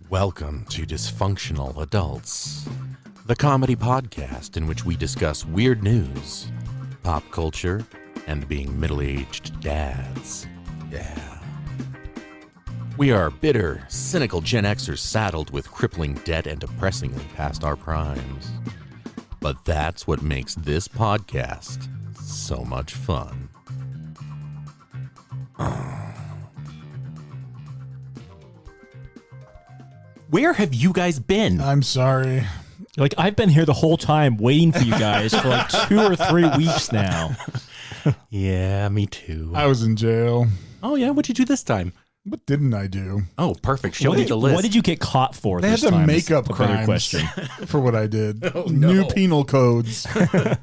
Welcome to Dysfunctional Adults, the comedy podcast in which we discuss weird news, pop culture, and being middle-aged dads. Yeah. We are bitter, cynical Gen Xers saddled with crippling debt and depressingly past our primes. But that's what makes this podcast so much fun. Where have you guys been? I'm sorry. Like, I've been here the whole time waiting for you guys for like 2 or 3 weeks now. Yeah, me too. I was in jail. Oh, yeah? What'd you do this time? What didn't I do? Oh, perfect. Show me the list. What did you get caught for They had this to time? make up Is a better crimes question. for what I did. Oh, no. New penal codes,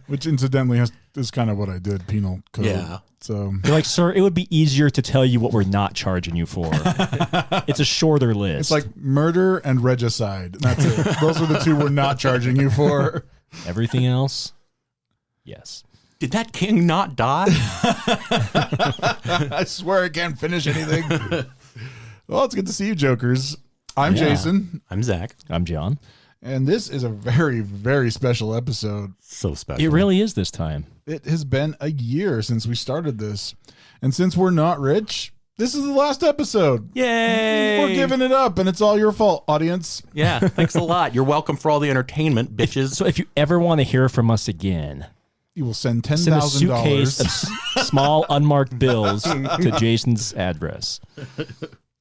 which incidentally is kind of what I did, penal code. Yeah. So They're like, sir, it would be easier to tell you what we're not charging you for. It's a shorter list. it's like murder and regicide. That's it. Those are the two we're not charging you for. everything else. Yes. Did that king not die? I swear I can't finish anything. Well, it's good to see you, jokers. I'm Jason, I'm Zach. I'm John. and this is a very, very special episode. So special. It really is this time. It has been a year since we started this, and since we're not rich, this is the last episode. Yay! We're giving it up, and it's all your fault, audience. Yeah, thanks a lot. You're welcome for all the entertainment, bitches. So if you ever want to hear from us again, You will send send a suitcase of $10,000. small unmarked bills to Jason's address.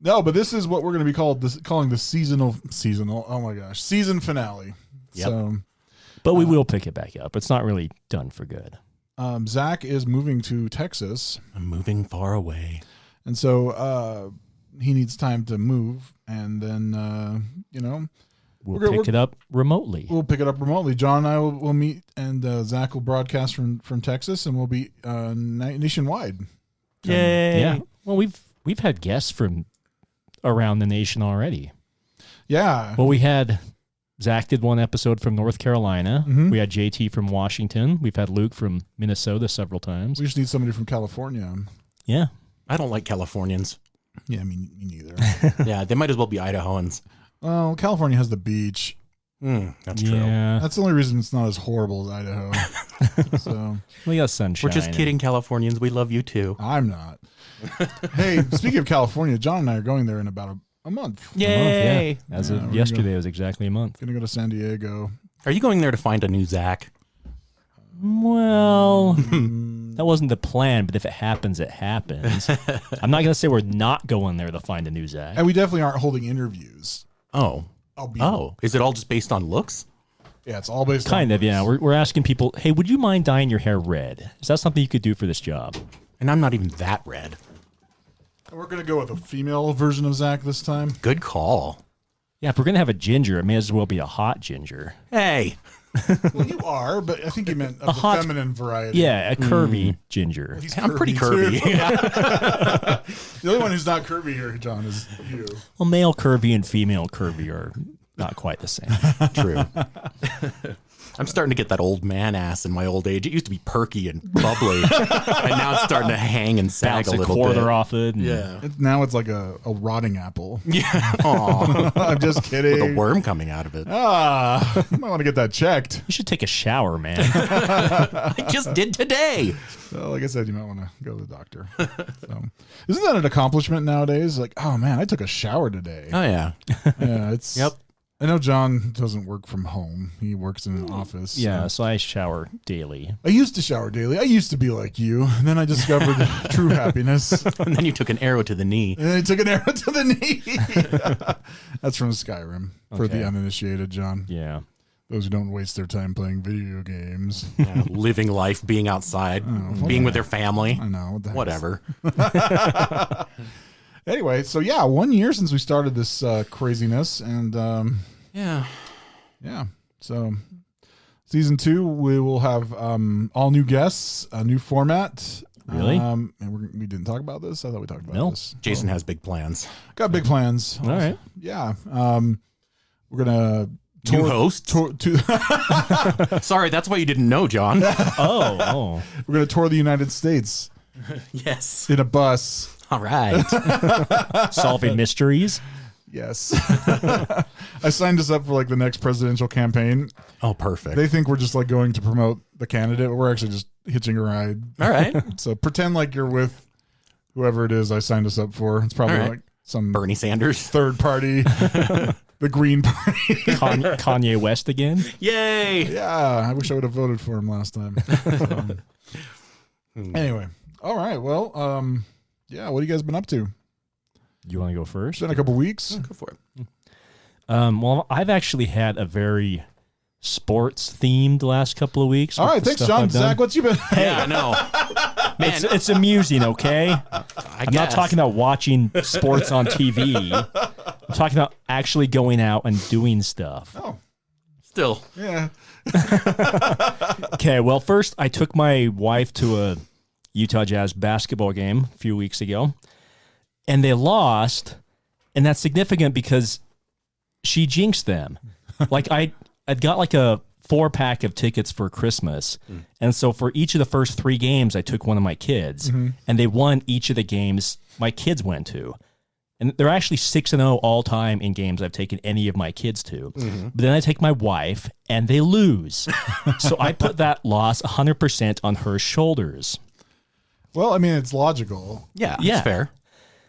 No, but this is what we're going to be calling the seasonal. Oh my gosh, season finale. Yep. So, But we will pick it back up. It's not really done for good. Zach is moving to Texas, I'm moving far away. and so he needs time to move, and then We'll pick it up remotely. we'll pick it up remotely. John and I will meet, and Zach will broadcast from Texas, and we'll be nationwide. Yay! Yeah. Well, we've had guests from around the nation already. Yeah. Well, we had Zach did one episode from North Carolina. Mhm. We had JT from Washington. We've had Luke from Minnesota several times. We just need somebody from California. Yeah. I don't like Californians. Yeah, me neither. Yeah, they might as well be Idahoans. Well, California has the beach. That's true. Yeah. That's the only reason it's not as horrible as Idaho. So We got sunshine. We're just kidding, Californians. We love you too. I'm not. Hey, speaking of California, John and I are going there in about a month. Yay! Yeah. As Yeah, of we're yesterday, it was exactly a month. Gonna go to San Diego. Are you going there to find a new Zach? Well, that wasn't the plan, but if it happens, it happens. I'm not going to say we're not going there to find a new Zach. And we definitely aren't holding interviews. Oh. Is it all just based on looks? Yeah, it's all based Kind on of, yeah. We're asking people, hey, would you mind dyeing your hair red? Is that something you could do for this job? And I'm not even that red. We're gonna go with a female version of Zach this time. Good call. Yeah, if we're going to have a ginger, it may as well be a hot ginger. Hey. Well, you are, but I think you meant of the hot- feminine variety. Yeah, a curvy ginger. He's I'm pretty curvy. too. The only one who's not curvy here, John, is you. Well, male curvy and female curvy are not quite the same. True. I'm starting to get that old man ass in my old age. It used to be perky and bubbly, and now it's starting to hang and sag Bounce a a little quarter bit. off it. and- Yeah. Now it's like a rotting apple. Yeah. Aw. I'm just kidding. With a worm coming out of it. You might want to get that checked. You should take a shower, man. I just did today. So, like I said, you might want to go to the doctor. So, isn't that an accomplishment nowadays? Like, oh man, I took a shower today. Oh, yeah. Yeah, it's. Yep. I know John doesn't work from home. He works in an office. Yeah, so. so I shower daily. I used to shower daily. I used to be like you. And then I discovered true happiness. And then you took an arrow to the knee. And I took an arrow to the knee. That's from Skyrim for the Okay. uninitiated, John. Yeah. Those who don't waste their time playing video games. Yeah, living life, being outside, being with their family. I know. What the heck? Whatever. Anyway, so yeah, 1 year since we started this craziness. And Yeah. yeah, so season 2, we will have all new guests, a new format. Really? And we didn't talk about this? I thought we talked about No. this. Jason has big plans. Got big plans. All right. Yeah. We're going to New host? to Sorry, that's why you didn't know, John. Oh. we're going to tour the United States Yes. in a bus. All right. Solving mysteries. Yes. I signed us up for like the next presidential campaign. Oh, perfect. They think we're just like going to promote the candidate, but we're actually just hitching a ride. All right. So pretend like you're with whoever it is I signed us up for. It's probably like some Bernie Sanders. third party, the Green Party. Kanye West again? Yay! Yeah, I wish I would have voted for him last time. Anyway, all right. Well, yeah. What have you guys been up to? You want to go It's first? been a couple weeks. Go for it. Well, I've actually had a very sports-themed last couple of weeks. All with right, the thanks, stuff John. I've done. Zach, what's you been? Yeah, I know. Man, It's amusing, okay? I'm not guess. talking about watching sports on TV. I'm talking about actually going out and doing stuff. Oh, Still. yeah. Okay, well, first I took my wife to a Utah Jazz basketball game a few weeks ago, and they lost, and that's significant because she jinxed them. Like I'd got like a 4-pack of tickets for Christmas, and so for each of the first 3 games, I took one of my kids, and they won each of the games my kids went to. And they're actually 6-0 all time in games I've taken any of my kids to. But then I take my wife, and they lose. So I put that loss 100% on her shoulders. Well, I mean, it's logical, Yeah, Yeah. it's fair.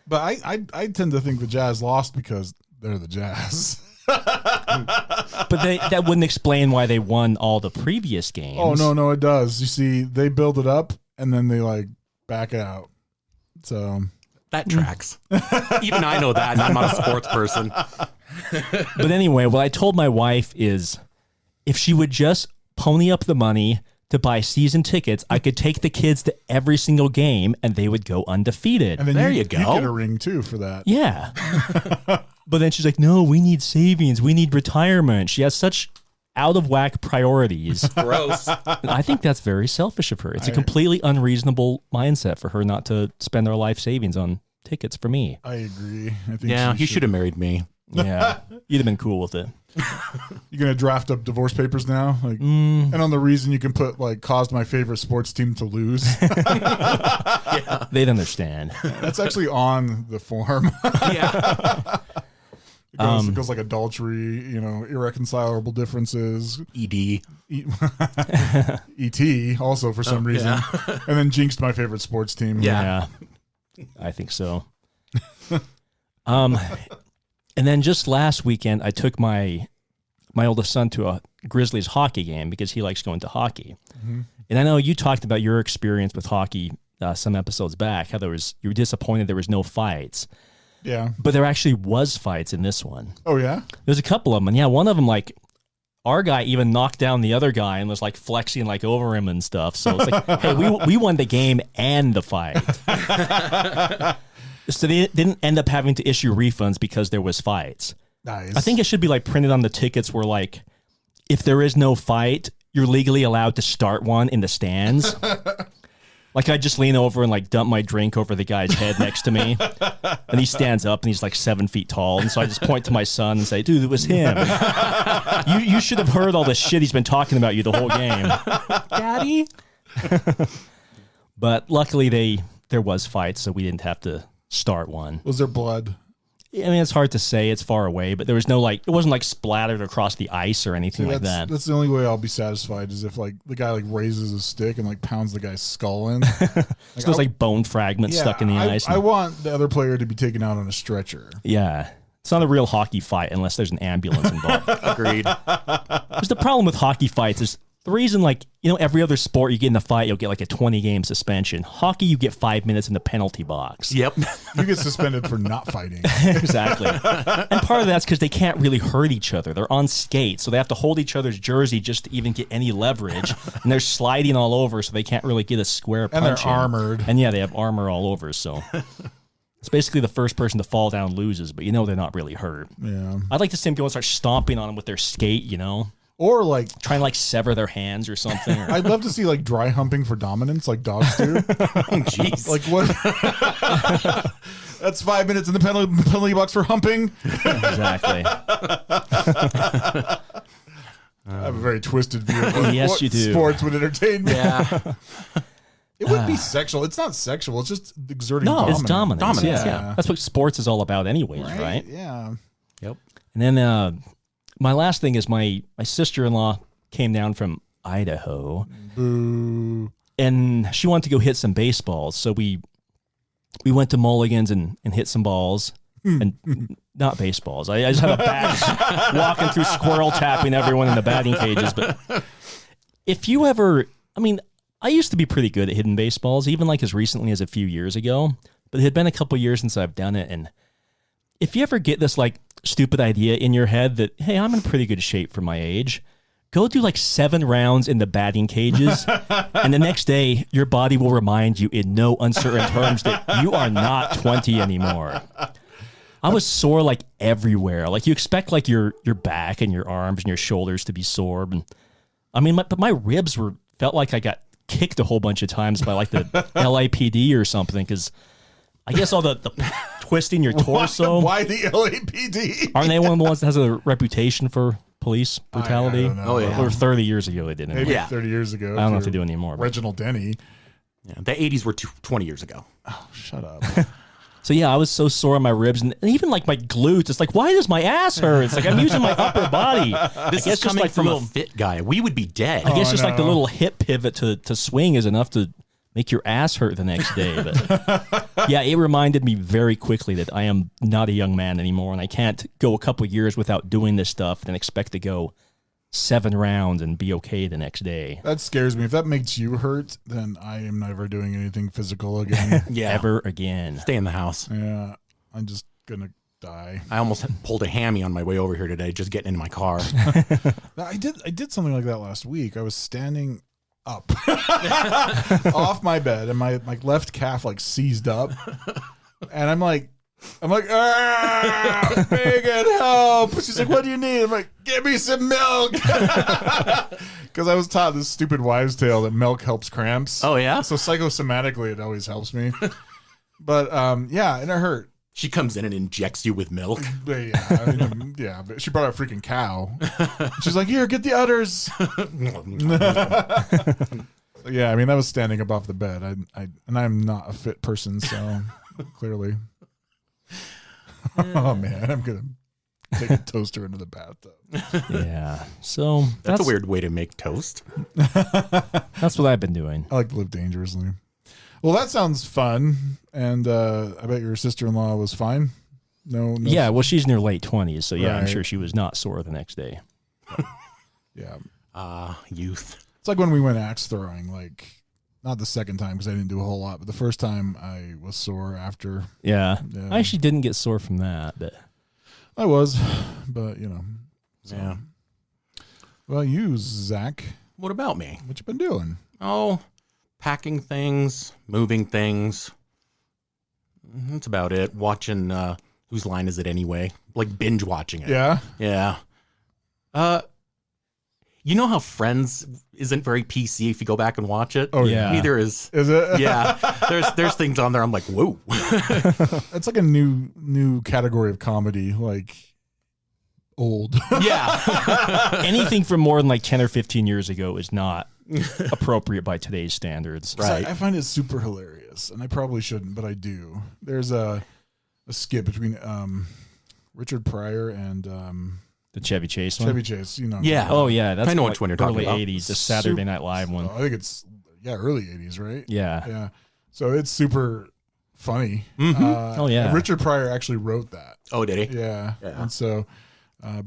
but I tend to think the Jazz lost because they're the Jazz. But that wouldn't explain why they won all the previous games. Oh no, it does. You see, they build it up and then they like back out. So That tracks. Even I know that, and I'm not a sports person. But anyway, what I told my wife is if she would just pony up the money to buy season tickets, I could take the kids to every single game and they would go undefeated. and then There you you go. get a ring too for that. Yeah. But then she's like, no, we need savings. We need retirement. She has such out of whack priorities. Gross. And I think that's very selfish of her. It's a completely unreasonable mindset for her not to spend her life savings on tickets for me. I agree. I think Yeah, she he should have married me. Yeah. You'd have been cool with it. You're gonna draft up divorce papers now, like, and on the reason you can put like caused my favorite sports team to lose. They'd understand. That's actually on the form. Yeah. It goes like adultery, irreconcilable differences, ED. ET also for some reason, yeah. and then jinxed my favorite sports team. Yeah. I think so. And then just last weekend, I took my oldest son to a Grizzlies hockey game because he likes going to hockey. And I know you talked about your experience with hockey some episodes back, how you were disappointed there was no fights. Yeah. But there actually was fights in this one. Oh yeah. There's a couple of them. And yeah, one of them, like, our guy even knocked down the other guy and was like flexing like over him and stuff. So it's like, hey, we won the game and the fight. So they didn't end up having to issue refunds because there was fights. Nice. I think it should be like printed on the tickets where like, if there is no fight, you're legally allowed to start one in the stands. Like I just lean over and like dump my drink over the guy's head next to me. And he stands up and he's like 7 feet tall. And so I just point to my son and say, dude, it was him. You should have heard all the shit he's been talking about you the whole game. Daddy? But luckily there was fights, so we didn't have to start one. Was there blood? I mean, it's hard to say. It's far away, but there was no it wasn't like splattered across the ice or anything like that. That's the only way I'll be satisfied is if like the guy like raises his stick and like pounds the guy's skull in. So there's like bone fragments stuck in the ice. I want the other player to be taken out on a stretcher. Yeah. It's not a real hockey fight unless there's an ambulance involved. Agreed. Because the problem with hockey fights is the reason, every other sport you get in a fight, you'll get like a 20-game suspension. Hockey, you get 5 minutes in the penalty box. Yep. You get suspended for not fighting. Exactly. And part of that's because they can't really hurt each other. They're on skates, so they have to hold each other's jersey just to even get any leverage. And they're sliding all over, so they can't really get a square punch. And they're armored. And yeah, they have armor all over, so it's basically the first person to fall down loses, but they're not really hurt. Yeah. I'd like to see them go and start stomping on them with their skate, Or like trying to like sever their hands or something. Or, I'd love to see like dry humping for dominance like dogs do. Jeez. Like what? That's 5 minutes in the penalty box for humping. exactly. I have a very twisted view of what you do. sports would entertain me. Yeah. It would be sexual. It's not sexual. It's just exerting No, dominance. it's dominance. Dominance, Yeah. That's what sports is all about anyways, right? Yeah. Yep. And then my last thing is my sister-in-law came down from Idaho. Boo. And she wanted to go hit some baseballs. So we went to Mulligan's and hit some balls. And not baseballs. I just had a bag walking through squirrel tapping everyone in the batting cages. But if you ever, I mean, I used to be pretty good at hitting baseballs, even like as recently as a few years ago. But it had been a couple years since I've done it. And if you ever get this like stupid idea in your head that, hey, I'm in pretty good shape for my age, go do like 7 rounds in the batting cages, and the next day, your body will remind you in no uncertain terms that you are not 20 anymore. I was sore like everywhere. Like you expect like your back and your arms and your shoulders to be sore. And I mean, but my ribs felt like I got kicked a whole bunch of times by like the LAPD or something, because I guess all the twisting your torso. Why the LAPD? Aren't they one of the ones that has a reputation for police brutality? I don't know. Oh, yeah. Or 30 years ago they didn't. Maybe Yeah. 30 years ago. I don't know if they do anymore. But. Reginald Denny. Yeah, the 80s were 20 years ago. Oh, shut up. So yeah, I was so sore on my ribs and even like my glutes. It's like, why does my ass hurt? It's like I'm using my upper body. This is coming from a fit guy. We would be dead. I guess I just like the know. little hip pivot to swing is enough to make your ass hurt the next day. But yeah, it reminded me very quickly that I am not a young man anymore, and I can't go a couple years without doing this stuff and expect to go 7 rounds and be okay the next day. That scares me. If that makes you hurt, then I am never doing anything physical again. Yeah. Ever again. Stay in the house. Yeah, I'm just going to die. I almost pulled a hammy on my way over here today, just getting into my car. I did something like that last week. I was standing up off my bed and my left calf like seized up. And I'm like, ah, Megan, help. She's like, what do you need? I'm like, give me some milk. Because I was taught this stupid wives' tale that milk helps cramps. Oh, yeah? So psychosomatically, it always helps me. But yeah, and it hurt. She comes in and injects you with milk. But yeah, I mean, yeah, but she brought a freaking cow. She's like, here, get the udders. Yeah, I mean, that was standing up off the bed. And I'm not a fit person, so clearly. Oh man, I'm gonna take a toaster into the bathtub. Yeah. So That's a weird way to make toast. That's what I've been doing. I like to live dangerously. Well, that sounds fun, and I bet your sister-in-law was fine. No. Yeah, well, she's in her late 20s, so yeah, I'm Right. sure she was not sore the next day. Yeah, Youth. it's like when we went axe throwing. Like, not the second time because I didn't do a whole lot, but the first time I was sore after. Yeah. Yeah. I actually didn't get sore from that, but I was, but you know. So. Yeah. Well, you, Zach, What about me? what you been doing? Oh, packing things, moving things. That's about it. Watching, whose line is it anyway? Like binge watching it. Yeah. Yeah. You know how Friends isn't very PC if you go back and watch it? Oh Yeah. Neither is. Is it? Yeah. There's things on there I'm like, whoa. It's like a new category of comedy, like old. Yeah. anything from more than like 10 or 15 years ago is not appropriate by today's standards. Right. I find it super hilarious, and I probably shouldn't, but I do. There's a skit between Richard Pryor and The Chevy Chase one? Chevy Chase. You know. Yeah. Oh, yeah. That's I know from, which one you're talking early about. 80s, the Saturday Night Live one. I think it's early '80s, right? Yeah. Yeah. So it's super funny. Oh, yeah. Richard Pryor actually wrote that. Oh, did he? Yeah. Yeah. And so,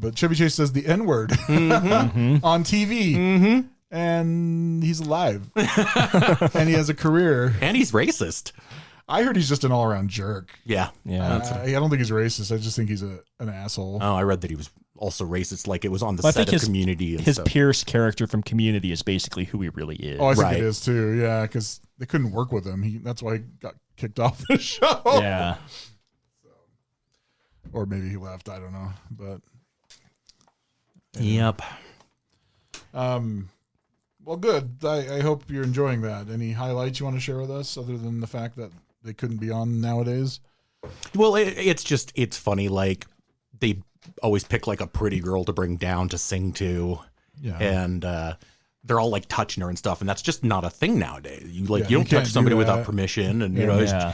but Chevy Chase says the N word Mm-hmm. on TV, and he's alive, and he has a career. And he's racist. I heard he's just an all around jerk. Yeah. Yeah. I don't think he's racist. I just think he's an asshole. Oh, I read that he was also racist. Like it was on the Well, I set think of Community. And His stuff. Pierce character from Community is basically who he really is. Oh, I think Right. it is too. Yeah, because they couldn't work with him. That's why he got kicked off the show. Yeah. Or maybe he left. I don't know. But Yep. well, good. I hope you're enjoying that. Any highlights you want to share with us other than the fact that they couldn't be on nowadays? Well, it's funny. Like they always pick like a pretty girl to bring down to sing to. Yeah. And they're all like touching her and stuff, and that's just not a thing nowadays. You don't can't touch somebody do without that. permission, and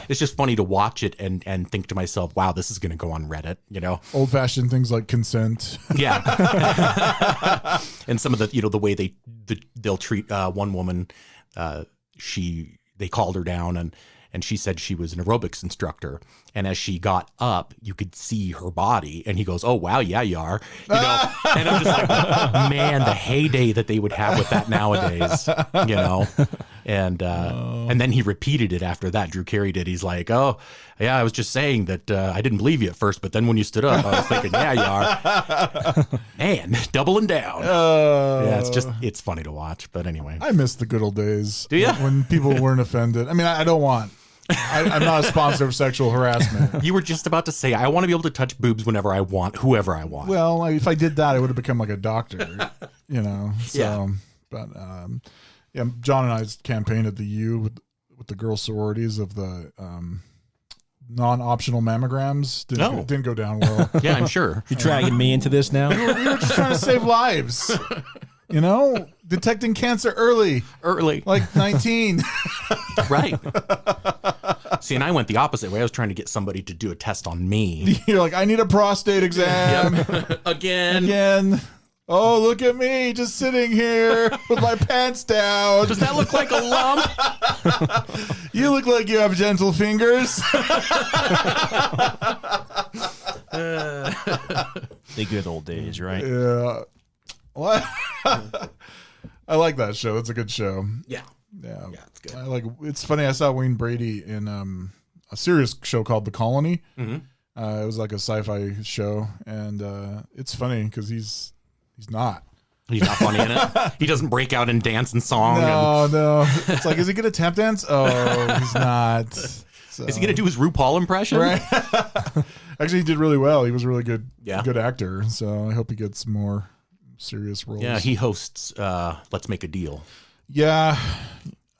it's just funny to watch it and think to myself, wow, this is going to go on Reddit, Old fashioned things like consent. Yeah. And some of the the way they'll treat one woman, they called her down and she said she was an aerobics instructor. And as she got up, you could see her body. And he goes, oh, wow, yeah, you are. And I'm just like, man, the heyday that they would have with that nowadays, And then he repeated it after that. Drew Carey did. He's like, oh, yeah, I was just saying that I didn't believe you at first. But then when you stood up, I was thinking, yeah, you are. Man, doubling down. Yeah, it's funny to watch. But anyway. I miss the good old days. Do you? When people weren't offended. I mean, I don't want. I'm not a sponsor of sexual harassment. You were just about to say, I want to be able to touch boobs whenever I want, whoever I want. Well, if I did that, I would have become like a doctor, So, Yeah. But John and I campaigned at the U with the girl sororities of the non-optional mammograms. Didn't go down well. Yeah, I'm sure. You're dragging me into this now? We were just trying to save lives. Detecting cancer early, like 19. Right. See, and I went the opposite way. I was trying to get somebody to do a test on me. You're like, I need a prostate exam. Yep. Again. Oh, look at me just sitting here with my pants down. Does that look like a lump? You look like you have gentle fingers. The good old days, right? Yeah. What? I like that show. That's a good show. Yeah. Yeah. Yeah, it's good. It's funny. I saw Wayne Brady in a serious show called The Colony. Mm-hmm. It was like a sci-fi show, and it's funny because he's not. He's not funny in it. He doesn't break out in dance and song. No. It's like, is he gonna tap dance? Oh, he's not. So. Is he gonna do his RuPaul impression? Right. Actually, he did really well. He was a really good, Yeah. good actor. So I hope he gets more serious roles. Yeah, he hosts Let's Make a Deal. Yeah,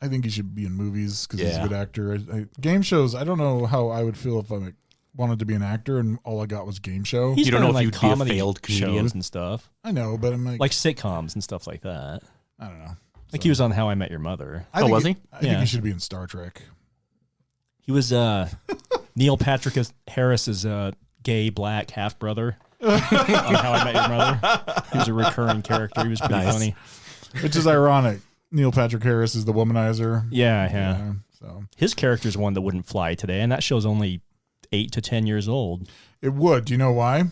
I think he should be in movies because he's a good actor. Game shows, I don't know how I would feel if I wanted to be an actor and all I got was game show. He's You don't know done, if like, you'd be a comedy failed comedian? shows and stuff, I know, but I'm like sitcoms and stuff like that. I don't know. Like he was on How I Met Your Mother. I think was he? I think Yeah. he should be in Star Trek. He was Neil Patrick Harris's gay black half brother on How I Met Your Mother. He was a recurring character. He was pretty Nice. funny. Which is ironic. Neil Patrick Harris is the womanizer. Yeah. So His character's one that wouldn't fly today, and that show's only 8 to 10 years old. it would. Do you know why?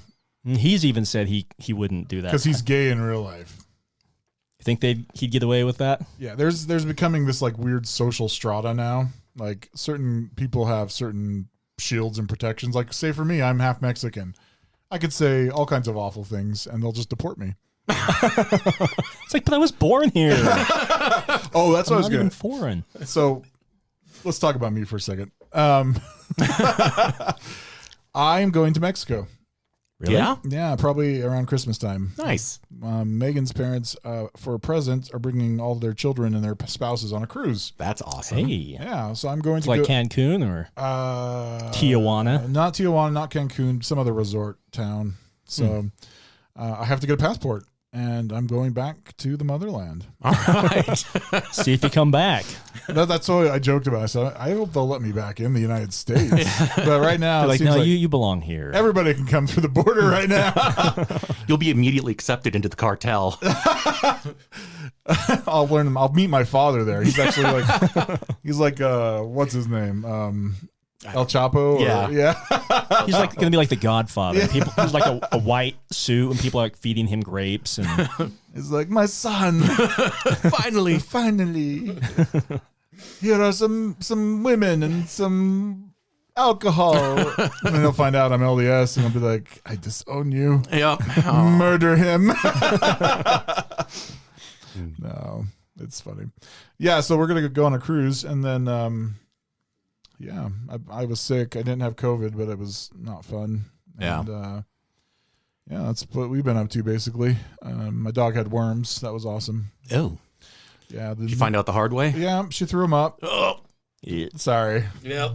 And he's even said he wouldn't do that. Because he's gay in real life. You think he'd get away with that? Yeah, there's becoming this like weird social strata now. Like certain people have certain shields and protections. Like say for me, I'm half Mexican. I could say all kinds of awful things and they'll just deport me. It's like, but I was born here. Oh, that's what I was Not going even to. foreign. So let's talk about me for a second. I'm going to Mexico. Really? Yeah? Yeah, probably around Christmas time. Nice. Megan's parents, for a present, are bringing all of their children and their spouses on a cruise. That's awesome. Hey. Yeah, so I'm going It's to like go. Cancun or Tijuana? Not Tijuana, not Cancun, some other resort town. So I have to get a passport, and I'm going back to the motherland. All right. See if you come back. That's what I joked about. So I hope they'll let me back in the United States. But right now, They're it like, seems no, like you belong here. everybody can come through the border right now. You'll be immediately accepted into the cartel. I'll learn them. I'll meet my father there. He's actually like, what's his name? El Chapo? Yeah. He's like going to be like the Godfather. People, he's like a white suit, and people are like feeding him grapes. And He's like, my son. Finally. Finally. Here are some women and some alcohol. And then he'll find out I'm LDS, and I'll be like, I disown you. Yep. Murder him. No, it's funny. Yeah, so we're gonna go on a cruise, and then I was sick. I didn't have COVID, but it was not fun. Yeah. And, that's what we've been up to basically. My dog had worms. That was awesome. Oh. Yeah. Did you find out the hard way? Yeah, she threw them up. Oh. Sorry. Yep.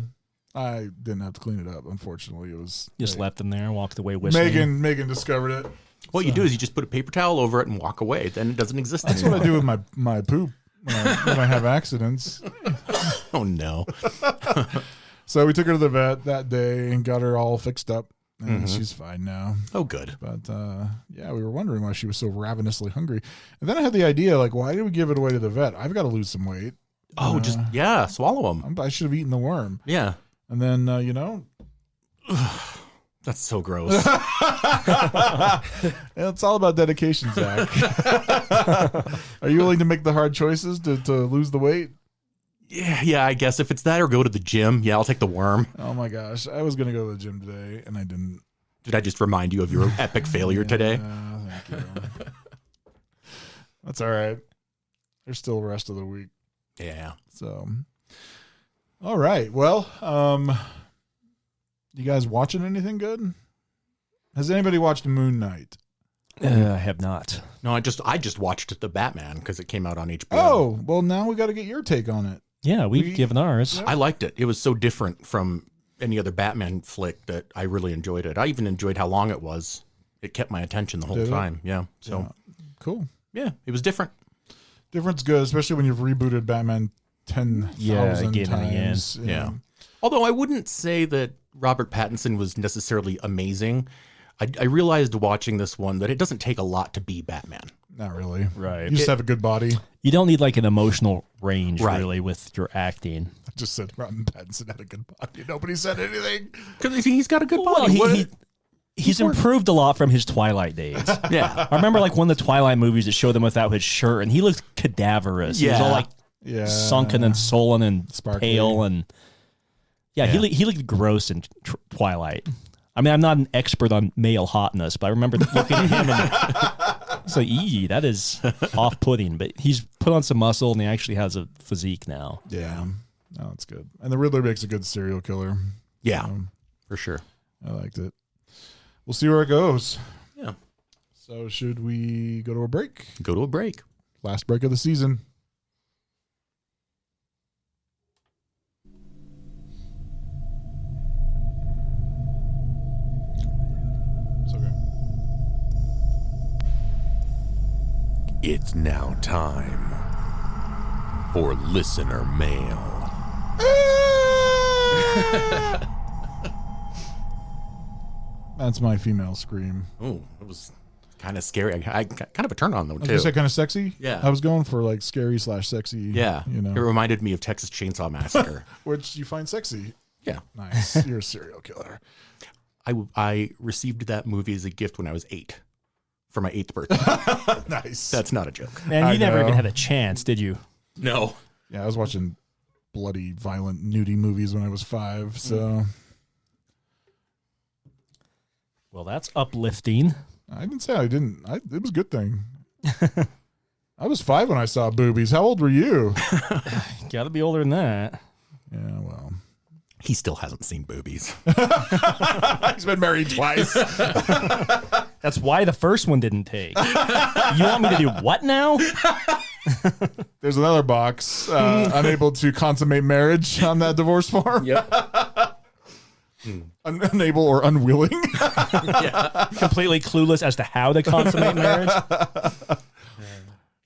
I didn't have to clean it up. Unfortunately, it was just left him there and walked away whistling. Megan discovered it. What you do is you just put a paper towel over it and walk away. Then it doesn't exist anymore. That's what I do with my poop when I have accidents. Oh, no. So we took her to the vet that day and got her all fixed up. And she's fine now. Oh, good. But, yeah, we were wondering why she was so ravenously hungry. And then I had the idea, like, why did we give it away to the vet? I've got to lose some weight. Oh, swallow them. I should have eaten the worm. Yeah. And then, you know. That's so gross. It's all about dedication, Zach. Are you willing to make the hard choices to lose the weight? Yeah, I guess if it's that or go to the gym, I'll take the worm. Oh my gosh, I was gonna go to the gym today and I didn't. Did I just remind you of your epic failure today? Thank you. That's all right. There's still the rest of the week. Yeah. So, all right. Well, you guys watching anything good? Has anybody watched Moon Knight? I have not. No, I just watched The Batman because it came out on HBO. Oh, well, now we got to get your take on it. Yeah, we've given ours. I liked it. It was so different from any other Batman flick that I really enjoyed it. I even enjoyed how long it was. It kept my attention the whole time. Yeah. So cool. Yeah, it was different. Different's good, especially when you've rebooted Batman 10,000 times. Yeah. Although I wouldn't say that Robert Pattinson was necessarily amazing. I realized watching this one that it doesn't take a lot to be Batman. Not really. Right. You just have a good body. You don't need like an emotional range really with your acting. I just said Robert Pattinson had a good body. Nobody said anything. Because he's got a good body. Well, he's improved a lot from his Twilight days. Yeah. I remember like one of the Twilight movies that showed him without his shirt, and he looked cadaverous. He was all like sunken and sullen and sparkly. Pale. And he looked gross in Twilight. I mean, I'm not an expert on male hotness, but I remember looking at him and it's like, that is off-putting. But he's put on some muscle, and he actually has a physique now. Yeah. No, that's good. And the Riddler makes a good serial killer. Yeah, for sure. I liked it. We'll see where it goes. Yeah. So should we go to a break? Go to a break. Last break of the season. It's now time for listener mail. That's my female scream. Oh, it was kind of scary. I kind of a turn on though too. Was that kind of sexy? Yeah. I was going for like scary/sexy. Yeah. You know, it reminded me of Texas Chainsaw Massacre, which you find sexy. Yeah. Nice. You're a serial killer. I received that movie as a gift when I was 8. For my 8th birthday. Nice. That's not a joke. Man, you never even had a chance, did you? No. Yeah, I was watching bloody, violent, nudie movies when I was 5, so. Well, that's uplifting. I didn't say I didn't. It was a good thing. I was 5 when I saw boobies. How old were you? Got to be older than that. Yeah, well. He still hasn't seen boobies. He's been married twice. That's why the first one didn't take. You want me to do what now? There's another box. Unable to consummate marriage on that divorce form. Yep. Unable or unwilling. Completely clueless as to how to consummate marriage.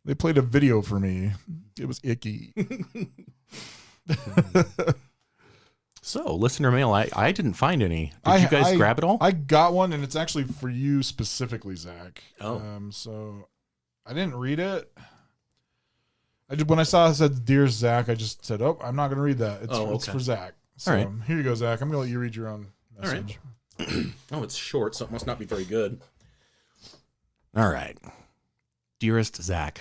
They played a video for me. It was icky. So, listener mail, I didn't find any. Did you guys grab it all? I got one, and it's actually for you specifically, Zach. Oh. So I didn't read it. When I saw it said, "Dear Zach," I just said, "Oh, I'm not going to read that. It's for Zach." So all right. Here you go, Zach. I'm going to let you read your own message. All right. Oh, it's short, so it must not be very good. All right. Dearest Zach,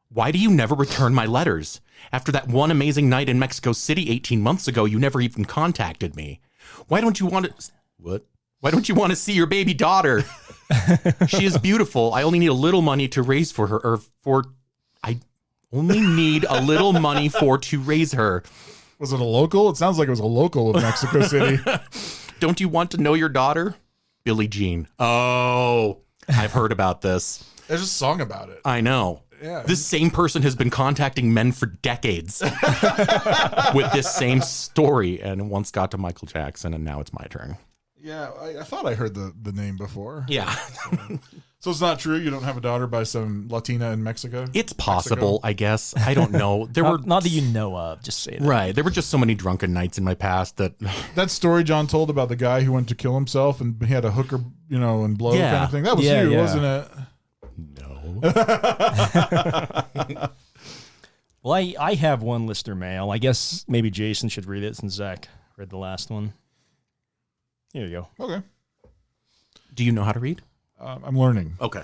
why do you never return my letters? After that one amazing night in Mexico City 18 months ago, you never even contacted me. Why don't you want to... What? Why don't you want to see your baby daughter? She is beautiful. I only need a little money to raise for her, I only need a little money to raise her. Was it a local? It sounds like it was a local of Mexico City. Don't you want to know your daughter? Billie Jean. Oh, I've heard about this. There's a song about it. I know. Yeah. This same person has been contacting men for decades with this same story, and it once got to Michael Jackson, and now it's my turn. Yeah, I thought I heard the name before. Yeah. So it's not true? You don't have a daughter by some Latina in Mexico? It's possible, I guess. I don't know. There were not that you know of. Just say that. Right. There were just so many drunken nights in my past that That story John told about the guy who went to kill himself and he had a hooker, and blow Yeah. kind of thing. That was Yeah, you, yeah. wasn't it? no. Well, I have one listener mail. I guess maybe Jason should read it since Zach read the last one. Here you go. Okay. Do you know how to read? I'm learning. Okay.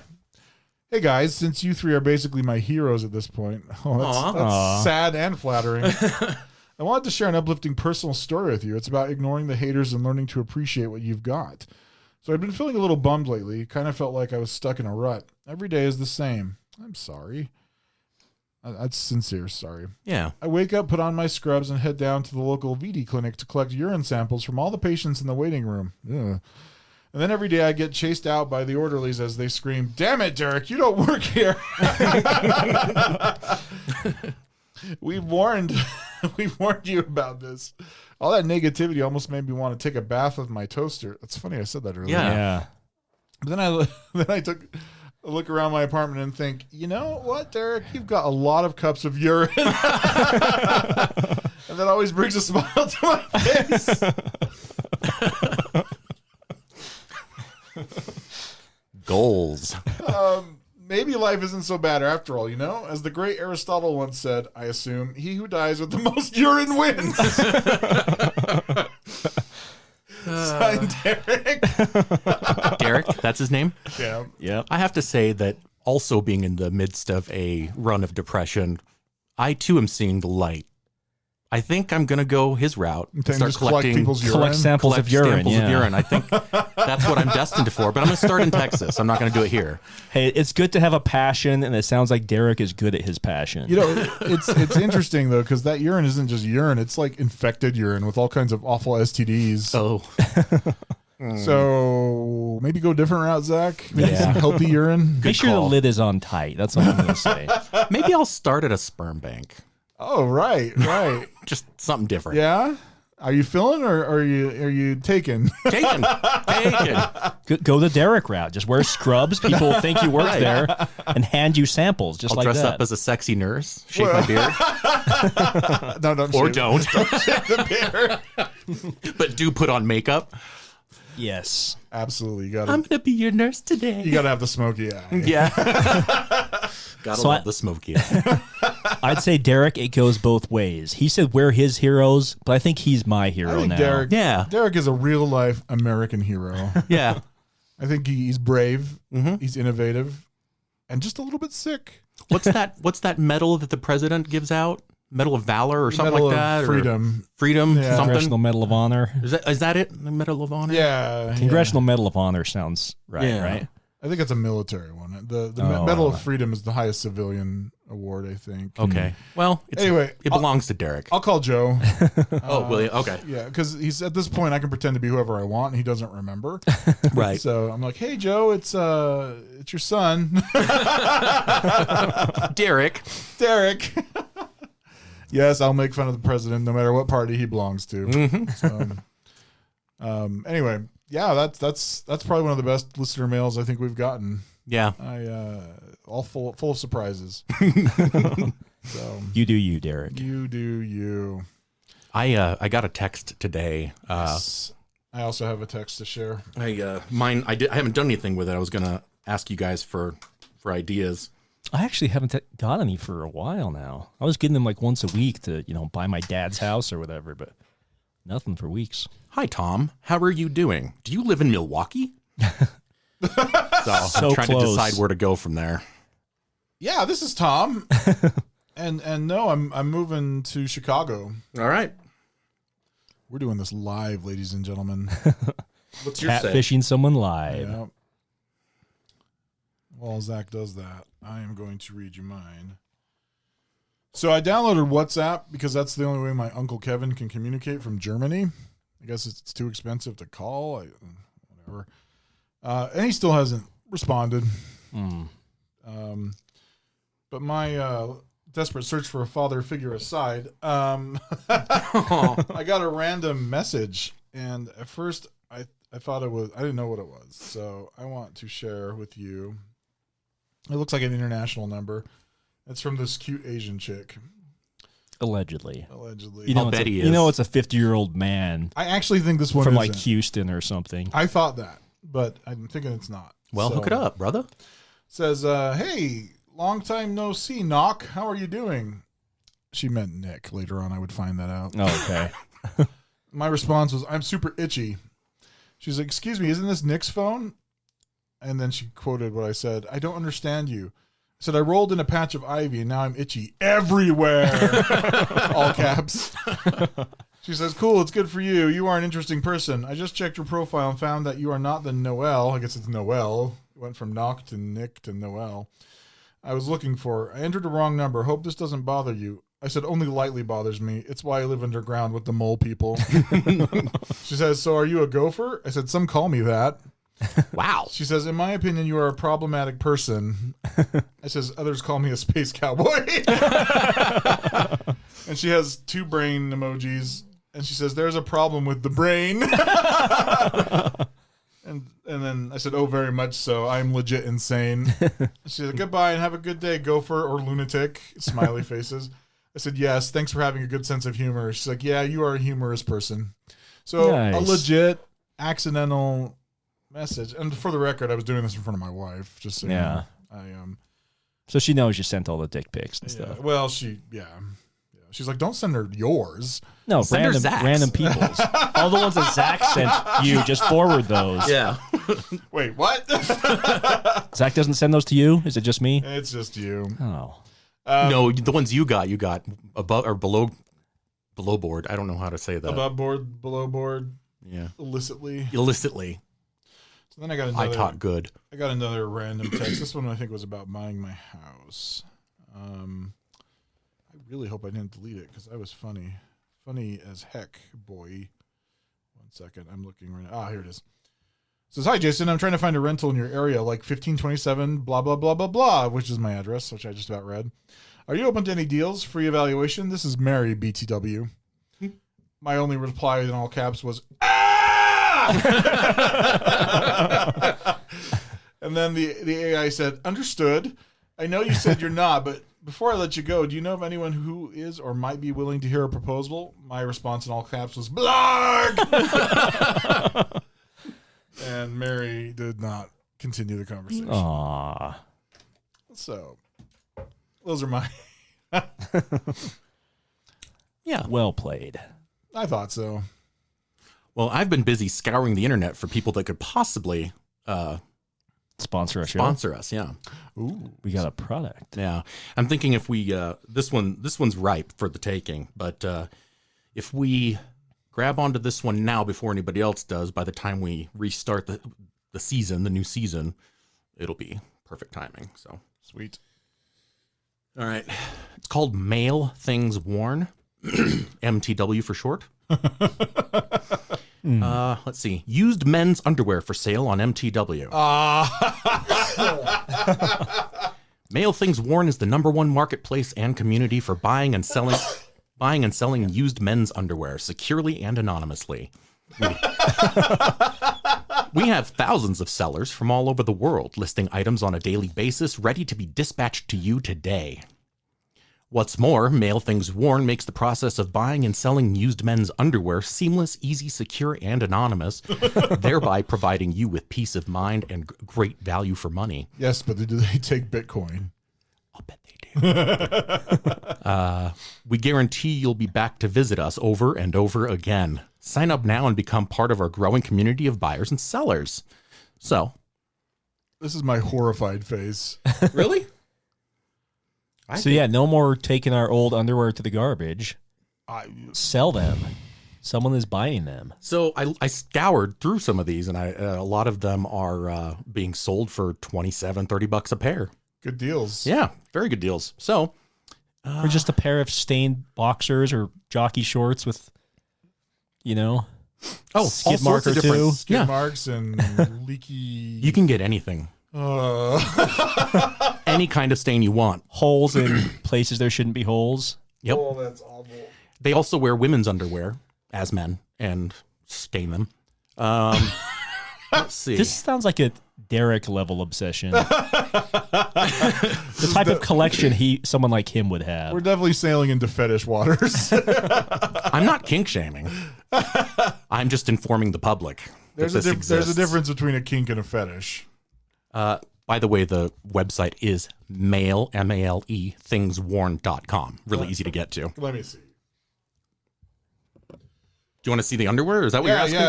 Hey guys, since you three are basically my heroes at this point, that's sad and flattering. I wanted to share an uplifting personal story with you. It's about ignoring the haters and learning to appreciate what you've got. So I've been feeling a little bummed lately. Kind of felt like I was stuck in a rut. Every day is the same. I'm sorry. That's sincere sorry. Yeah. I wake up, put on my scrubs, and head down to the local VD clinic to collect urine samples from all the patients in the waiting room. Ugh. And then every day I get chased out by the orderlies as they scream, "Damn it, Derek, you don't work here." We've warned you about this. All that negativity almost made me want to take a bath with my toaster. That's funny, I said that earlier. Yeah. But then I took a look around my apartment and think, you know what, Derek? You've got a lot of cups of urine. And that always brings a smile to my face. Goals. Maybe life isn't so bad after all, As the great Aristotle once said, I assume, he who dies with the most urine wins. Signed, Derek. Derek, that's his name? Yeah. Yep. I have to say that also being in the midst of a run of depression, I too am seeing the light. I think I'm going to go his route. And Start just collect collecting people's urine. Collect samples collect of urine. samples Yeah. of urine. I think that's what I'm destined for. But I'm going to start in Texas. I'm not going to do it here. Hey, it's good to have a passion, and it sounds like Derek is good at his passion. It's interesting, though, because that urine isn't just urine. It's like infected urine with all kinds of awful STDs. Oh, So maybe go a different route, Zach. Maybe some healthy urine. Make sure call. the lid is on tight. That's all I'm going to say. maybe I'll start at a sperm bank. Oh, right. Just something different. Yeah? Are you filling or are you taking? Taken. Go the Derek route. Just wear scrubs. People will think you work there and hand you samples just I'll like dress that. up as a sexy nurse, shave my beard, No, don't or shave. don't. Shave the beard. But do put on makeup. Yes. Absolutely. You I'm gotta going to be your nurse today. have the smoky eye. Yeah. Gotta So love the smoky eye. I'd say Derek, it goes both ways. He said we're his heroes, but I think he's my I hero think now. Derek is a real life American hero. Yeah. I think he's brave, he's innovative, and just a little bit sick. What's that medal that the president gives out? Medal of Valor or something Medal like of that? Freedom. Freedom, Yeah. Congressional something. Medal of Honor. Is that it? The Medal of Honor? Yeah. Congressional Medal of Honor sounds right, Yeah. right? I think it's a military one. The Oh. Medal of Freedom is the highest civilian award, I think. Okay. Well, Anyway, it belongs to Derek. I'll call Joe. Oh, will you? Okay. Yeah, because he's at this point I can pretend to be whoever I want and he doesn't remember. Right. So I'm like, hey Joe, it's your son. Derek. Derek. Yes, I'll make fun of the president no matter what party he belongs to. So, anyway, yeah, that's probably one of the best listener mails I think we've gotten. Yeah. All full of surprises. So You do you, Derek. you do you. I got a text today. I also have a text to share. I haven't done anything with it. I was gonna ask you guys for ideas. I actually haven't got any for a while now. I was getting them like once a week to, buy my dad's house or whatever, but nothing for weeks. Hi Tom, how are you doing? Do you live in Milwaukee? So I'm trying to decide where to go from there. Yeah, this is Tom. and no, I'm moving to Chicago. All right. We're doing this live, ladies and gentlemen. What's your say? Catfishing someone live. Yeah. While Zach does that, I am going to read you mine. So I downloaded WhatsApp because that's the only way my Uncle Kevin can communicate from Germany. I guess it's too expensive to call. Whatever. And he still hasn't responded. But my desperate search for a father figure aside, I got a random message. And at first, I thought I didn't know what it was. So I want to share with you It looks like an international number. It's from this cute Asian chick. Allegedly. Allegedly. You know, I'll bet he is. You know, it's a 50-year-old man I actually think this one from isn't. like Houston or something. I thought that, but I'm thinking it's not. Well, So, hook it up, brother. Says, hey, long time no see, Knock. How are you doing? She meant Nick. Later on, I would find that out. Oh, okay. My response was, I'm super itchy. She's like, excuse me, isn't this Nick's phone? And then she quoted what I said. I don't understand you. I said, I rolled in a patch of ivy and now I'm itchy everywhere. All caps. She says, cool, it's good for you. You are an interesting person. I just checked your profile and found that you are not the Noel. I guess it's Noel. It went from Knock to Nick to Noel. I was looking for. I entered the wrong number. Hope this doesn't bother you. I said, only lightly bothers me. It's why I live underground with the mole people. She says, so are you a gopher? I said, some call me that. Wow. She says, in my opinion, you are a problematic person. I says, others call me a space cowboy. And she has 2 brain emojis. And she says, there's a problem with the brain. And then I said, oh, very much so. I'm legit insane. She said, goodbye and have a good day, gopher or lunatic. Smiley faces. I said, yes, thanks for having a good sense of humor. She's like, yeah, you are a humorous person. So Nice. a legit accidental message. And for the record, I was doing this in front of my wife. Just so you know. So she knows you sent all the dick pics and Yeah. stuff. Well, she's like, don't send her yours. No, Send her Zach's. random people's. All the ones that Zach sent you, just forward those. Yeah. Wait, what? Zach doesn't send those to you? Is it just me? It's just you. Oh. No, the ones you got above or below board. I don't know how to say that. Above board, below board, Yeah. illicitly. Illicitly. So then I I taught good. got another random text. This one I think was about buying my house. I really hope I didn't delete it because I was funny. Funny as heck, boy. 1 second. I'm looking right now. Here it is. It says, hi, Jason. I'm trying to find a rental in your area, like 1527, blah, blah, blah, blah, blah, which is my address, which I just about read. Are you open to any deals? Free evaluation? This is Mary, BTW. My only reply in all caps was, ah! And then the AI said, understood. I know you said you're not, but before I let you go, do you know of anyone who is or might be willing to hear a proposal? My response in all caps was, blarg! And Mary did not continue the conversation. Aww. So, those are my... Yeah. Well played. I thought so. Well, I've been busy scouring the internet for people that could possibly Sponsor our show. sponsor us. Yeah. Ooh. We got a product. Yeah. I'm thinking if we this one's ripe for the taking, but if we grab onto this one now before anybody else does, by the time we restart the season, the new season, it'll be perfect timing. So Sweet. all right. It's called Male Things Worn. MTW for short. Let's see. Used men's underwear for sale on MTW. Male Things Worn is the #1 marketplace and community for buying and selling used men's underwear securely and anonymously. We have thousands of sellers from all over the world listing items on a daily basis ready to be dispatched to you today. What's more, Male Things Worn makes the process of buying and selling used men's underwear seamless, easy, secure, and anonymous, thereby providing you with peace of mind and great value for money. Yes, but do they take Bitcoin? I'll bet they do. We guarantee you'll be back to visit us over and over again. Sign up now and become part of our growing community of buyers and sellers. So, This is my horrified face. really? So yeah, no more taking our old underwear to the garbage. Sell them. Someone is buying them. So I scoured through some of these, and a lot of them are being sold for $27-$30 a pair. Good deals. Yeah, very good deals. So, Or just a pair of stained boxers or jockey shorts with, all skid sorts mark of or different two. Skid marks and leaky. You can get anything, any kind of stain you want. holes in places there shouldn't be holes. Yep. Oh, that's awful. They also wear women's underwear as men and stain them. Let's see. This sounds like a Derek level obsession. The type of collection someone like him would have. We're definitely sailing into fetish waters. I'm not kink shaming. I'm just informing the public. There's a difference between a kink and a fetish. By the way, the website is male, M-A-L-E, thingsworn.com. Really easy to get to. Let me see. Do you want to see the underwear? Is that what you're asking?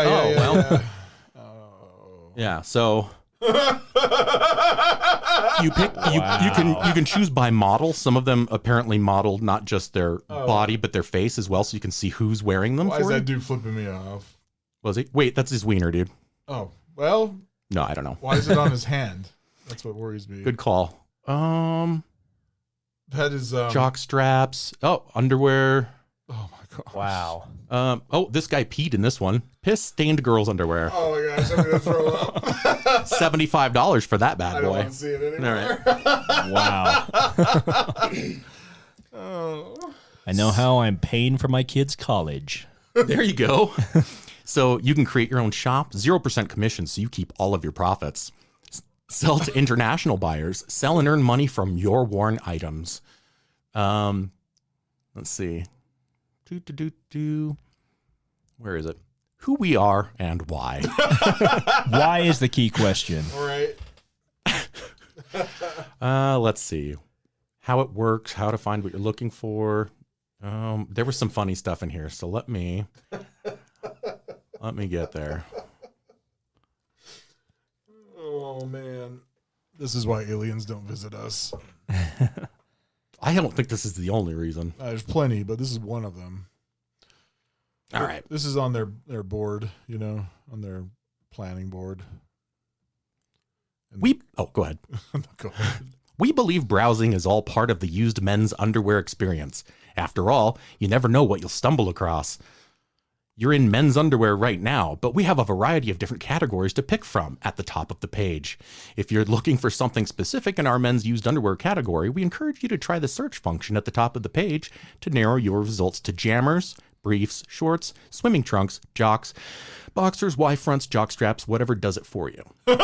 Yeah, so you can choose by model. Some of them apparently modeled not just their body but their face as well, so you can see who's wearing them. Why is that dude flipping me off? Was he? Wait, that's his wiener, dude. Oh, well. No, I don't know. Why is it on his hand? That's what worries me. Good call. That is jock straps. Oh, underwear. Oh my god. Wow. This guy peed in this one. Piss stained girls' underwear. Oh my gosh, I'm gonna throw up. $75 for that bad boy. I don't want to see it anymore. All Wow. Oh. I know how I'm paying for my kids' college. There you go. So you can create your own shop, 0% commission, so you keep all of your profits. Sell to international buyers. Sell and earn money from your worn items. Let's see. Where is it? Who we are and why. Why is the key question. All right. Let's see. How it works, how to find what you're looking for. There was some funny stuff in here, so let me get there. Oh man, this is why aliens don't visit us. I don't think this is the only reason. There's plenty, but this is one of them. All right. This is on their board, on their planning board. Go ahead. Go ahead. We believe browsing is all part of the used men's underwear experience. After all, you never know what you'll stumble across. You're in men's underwear right now, but we have a variety of different categories to pick from at the top of the page. If you're looking for something specific in our men's used underwear category, we encourage you to try the search function at the top of the page to narrow your results to jammers, briefs, shorts, swimming trunks, jocks, boxers, Y-fronts, jock straps, whatever does it for you. None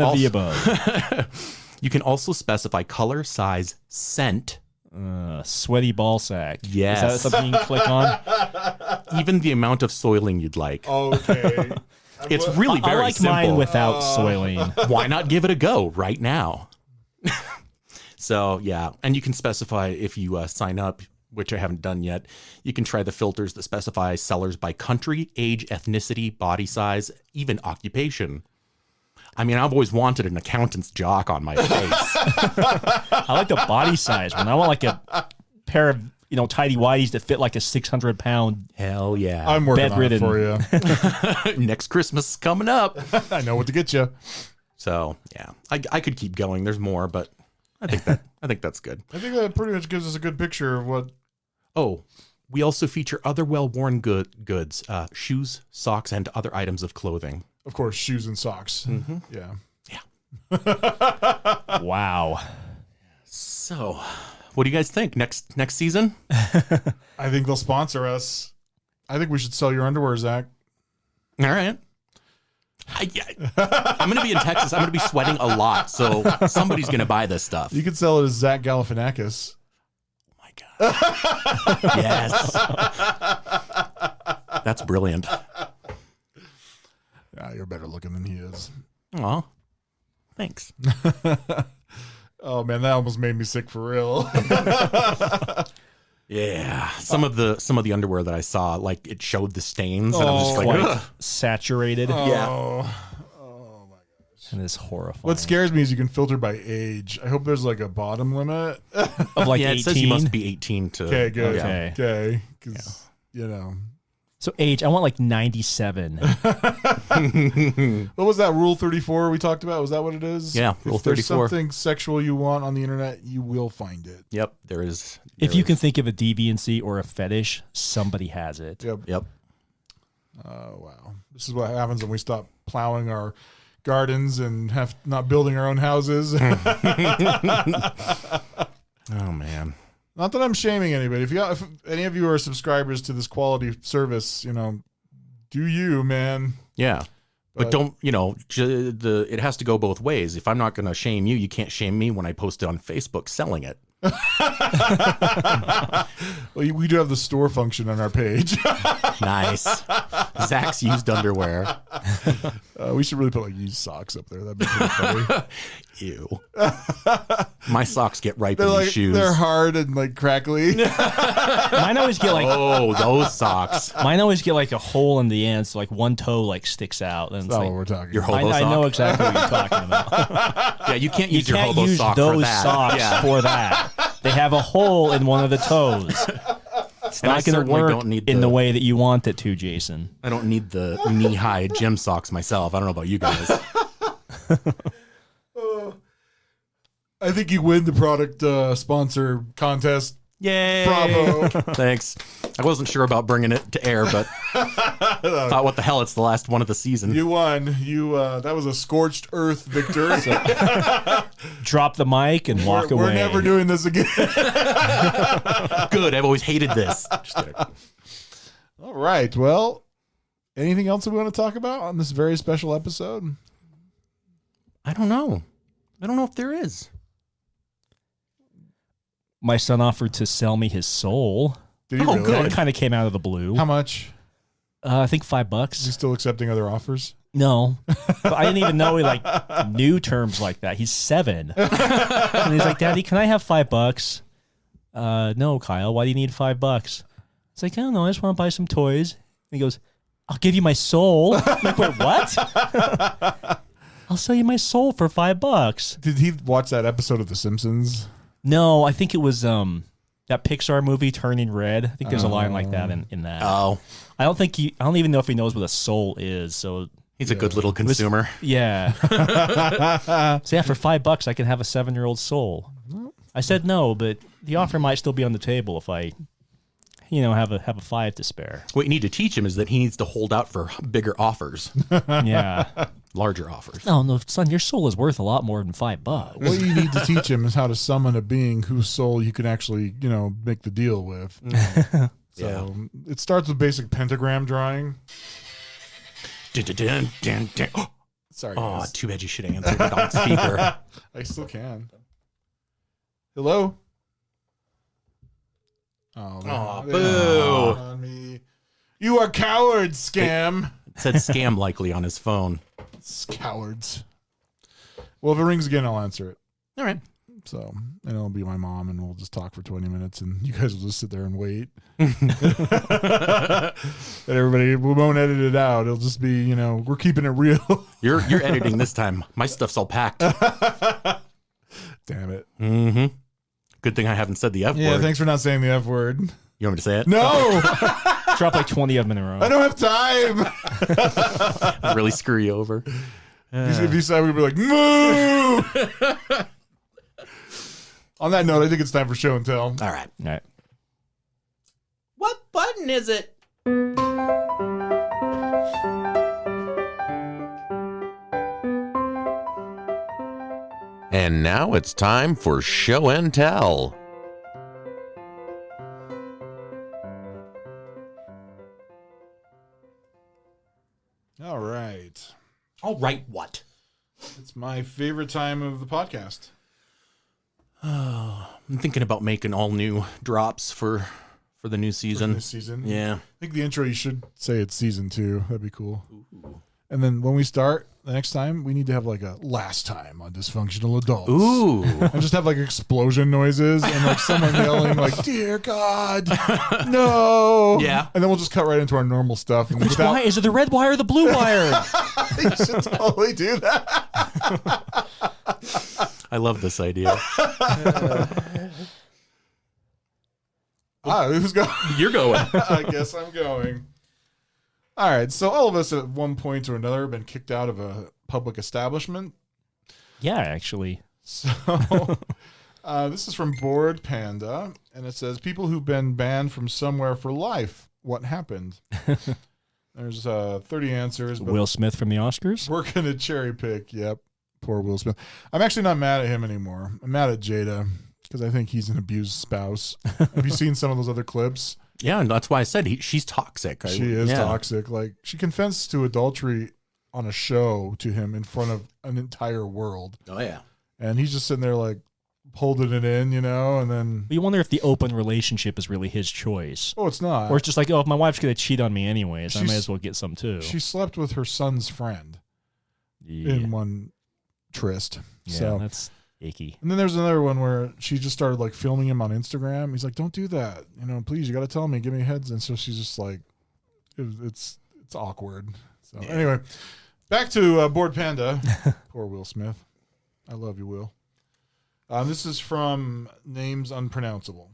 of the above. You can also specify color, size, scent. Sweaty ball sack. Yes. Is that something you can click on? Even the amount of soiling you'd like. Okay. It's really very I like simple. mine without soiling. Why not give it a go right now? So, yeah. And you can specify if you sign up, which I haven't done yet, you can try the filters that specify sellers by country, age, ethnicity, body size, even occupation. I mean, I've always wanted an accountant's jock on my face. I like the body size one. I want like a pair of tidy whities that fit like a 600-pound. Hell yeah. I'm working bedridden. on it for you. Next Christmas is coming up. I know what to get you. So, yeah. I could keep going. There's more, but I think that's good. I think that pretty much gives us a good picture of what. Oh, we also feature other well-worn goods, shoes, socks, and other items of clothing. Of course, shoes and socks. Mm-hmm. Yeah. Wow. So, what do you guys think? Next season? I think they'll sponsor us. I think we should sell your underwear, Zach. All right. I'm going to be in Texas. I'm going to be sweating a lot, so somebody's going to buy this stuff. You could sell it as Zach Galifianakis. Oh, my God. Yes. That's brilliant. You're better looking than he is. Aw. Thanks. Oh, man, that almost made me sick for real. Yeah. Some of the underwear that I saw, like, it showed the stains, and I was just like, quite ugh. saturated. Yeah. Oh my gosh. And it's horrifying. What scares me is you can filter by age. I hope there's like a bottom limit. Of like Yeah, 18. it says you must be 18 to. Okay, good. Okay. Okay. Because, So age, I want like 97. What was that Rule 34 we talked about? Was that what it is? Yeah, Rule If there's 34. something sexual you want on the internet, you will find it. Yep, there is. If you can think of a deviancy or a fetish, somebody has it. Yep. Yep. Oh, wow. This is what happens when we stop plowing our gardens and have not building our own houses. Oh, man. Not that I'm shaming anybody. If any of you are subscribers to this quality service, do you, man. Yeah. But don't, it has to go both ways. If I'm not going to shame you, you can't shame me when I post it on Facebook selling it. Well, we do have the store function on our page. Nice. Zach's used underwear. We should really put like used socks up there. That'd be pretty funny. Ew. My socks get ripe in Like, these shoes. they're hard and like crackly. Mine always get like those socks. Mine always get like a hole in the end, so like one toe like sticks out. And That's it's not like, what we're talking Your about. hobo I sock? know exactly what you're talking about. Yeah, you can't You use your can't hobo use sock for those that. socks Yeah. for that. They have a hole in one of the toes. It's And I not going to certainly work don't need in the- the way that you want it to, Jason. I don't need the knee-high gym socks myself. I don't know about you guys. I think you win the product sponsor contest. Yay! Bravo. Thanks. I wasn't sure about bringing it to air, but thought, what the hell? It's the last one of the season. You won. You that was a scorched earth, Victor. Drop the mic and walk away. We're never doing this again. Good. I've always hated this. Just kidding. All right. Well, anything else that we want to talk about on this very special episode? I don't know. I don't know if there is. My son offered to sell me his soul. Did he Oh, really? good. It kind of came out of the blue. How much? I think Is $5. he still accepting other offers? No, but I didn't even know he like knew terms like that. He's 7, and he's like, "Daddy, can I have $5?" No, Kyle. Why do you need $5? It's like, I don't know. I just want to buy some toys. And he goes, "I'll give you my soul." I'm like, wait, what? I'll sell you my soul for $5. Did he watch that episode of The Simpsons? No, I think it was that Pixar movie Turning Red. I think there's a line like that in that. Oh, I don't even know if he knows what a soul is. So he's a good little consumer. yeah. So yeah, for $5 I can have a 7-year-old soul. I said no, but the offer might still be on the table if I, have a 5 to spare. What you need to teach him is that he needs to hold out for bigger offers, Yeah. larger offers. No, son, your soul is worth a lot more than $5. What you need to teach him is how to summon a being whose soul you can actually, make the deal with. So it starts with basic pentagram drawing. Sorry, Oh, guys. too bad you should have answered it on speaker. I still can. Hello? Oh, man. Aw, They boo. hung on me. You are cowards, scam. It said scam likely on his phone. It's cowards. Well, if it rings again, I'll answer it. All right. So, and it'll be my mom, and we'll just talk for 20 minutes, and you guys will just sit there and wait. And everybody, we won't edit it out. It'll just be, we're keeping it real. You're editing this time. My stuff's all packed. Damn it. Mm-hmm. Good thing I haven't said the F Yeah, word. thanks for not saying the F word. You want me to say it? No, Drop like 20 of them in a row. I don't have time. Really screw you over. If you said, we'd be like, moo. On that note, I think it's time for show and tell. All right. All right. What button is it? And now it's time for show and tell. All right. All right, what? It's my favorite time of the podcast. I'm thinking about making all new drops for the new season. This season. Yeah. I think the intro, you should say it's season 2. That'd be cool. Ooh. And then when we start the next time, we need to have like a last time on Dysfunctional Adults. Ooh. And just have like explosion noises and like someone yelling like, "Dear God, no!" Yeah. And then we'll just cut right into our normal stuff. And Which wire? Is it the red wire or the blue wire? you should totally do that. I love this idea. Who's going? You're going. I guess I'm going. All right. So all of us at one point or another have been kicked out of a public establishment. Yeah, actually. So this is from Bored Panda, and it says, people who've been banned from somewhere for life. What happened? There's 30 answers. But Will Smith from the Oscars? we're going to cherry pick. Yep. Poor Will Smith. I'm actually not mad at him anymore. I'm mad at Jada because I think he's an abused spouse. Have you seen some of those other clips? Yeah, and that's why I said she's toxic. She is Yeah. toxic. Like, she confessed to adultery on a show to him in front of an entire world. Oh, yeah. And he's just sitting there like holding it in, you know, and then... But you wonder if the open relationship is really his choice. Oh, it's not. Or it's just like, oh, if my wife's going to cheat on me anyways, I may as well get some too. She slept with her son's friend in one tryst. Yeah, so that's icky. And then there's another one where she just started like filming him on Instagram. He's like, don't do that. You know, please, you got to tell me, give me heads. And so she's just like, it's awkward. So anyway, back to Bored Panda. Poor Will Smith. I love you, Will. This is from Names Unpronounceable.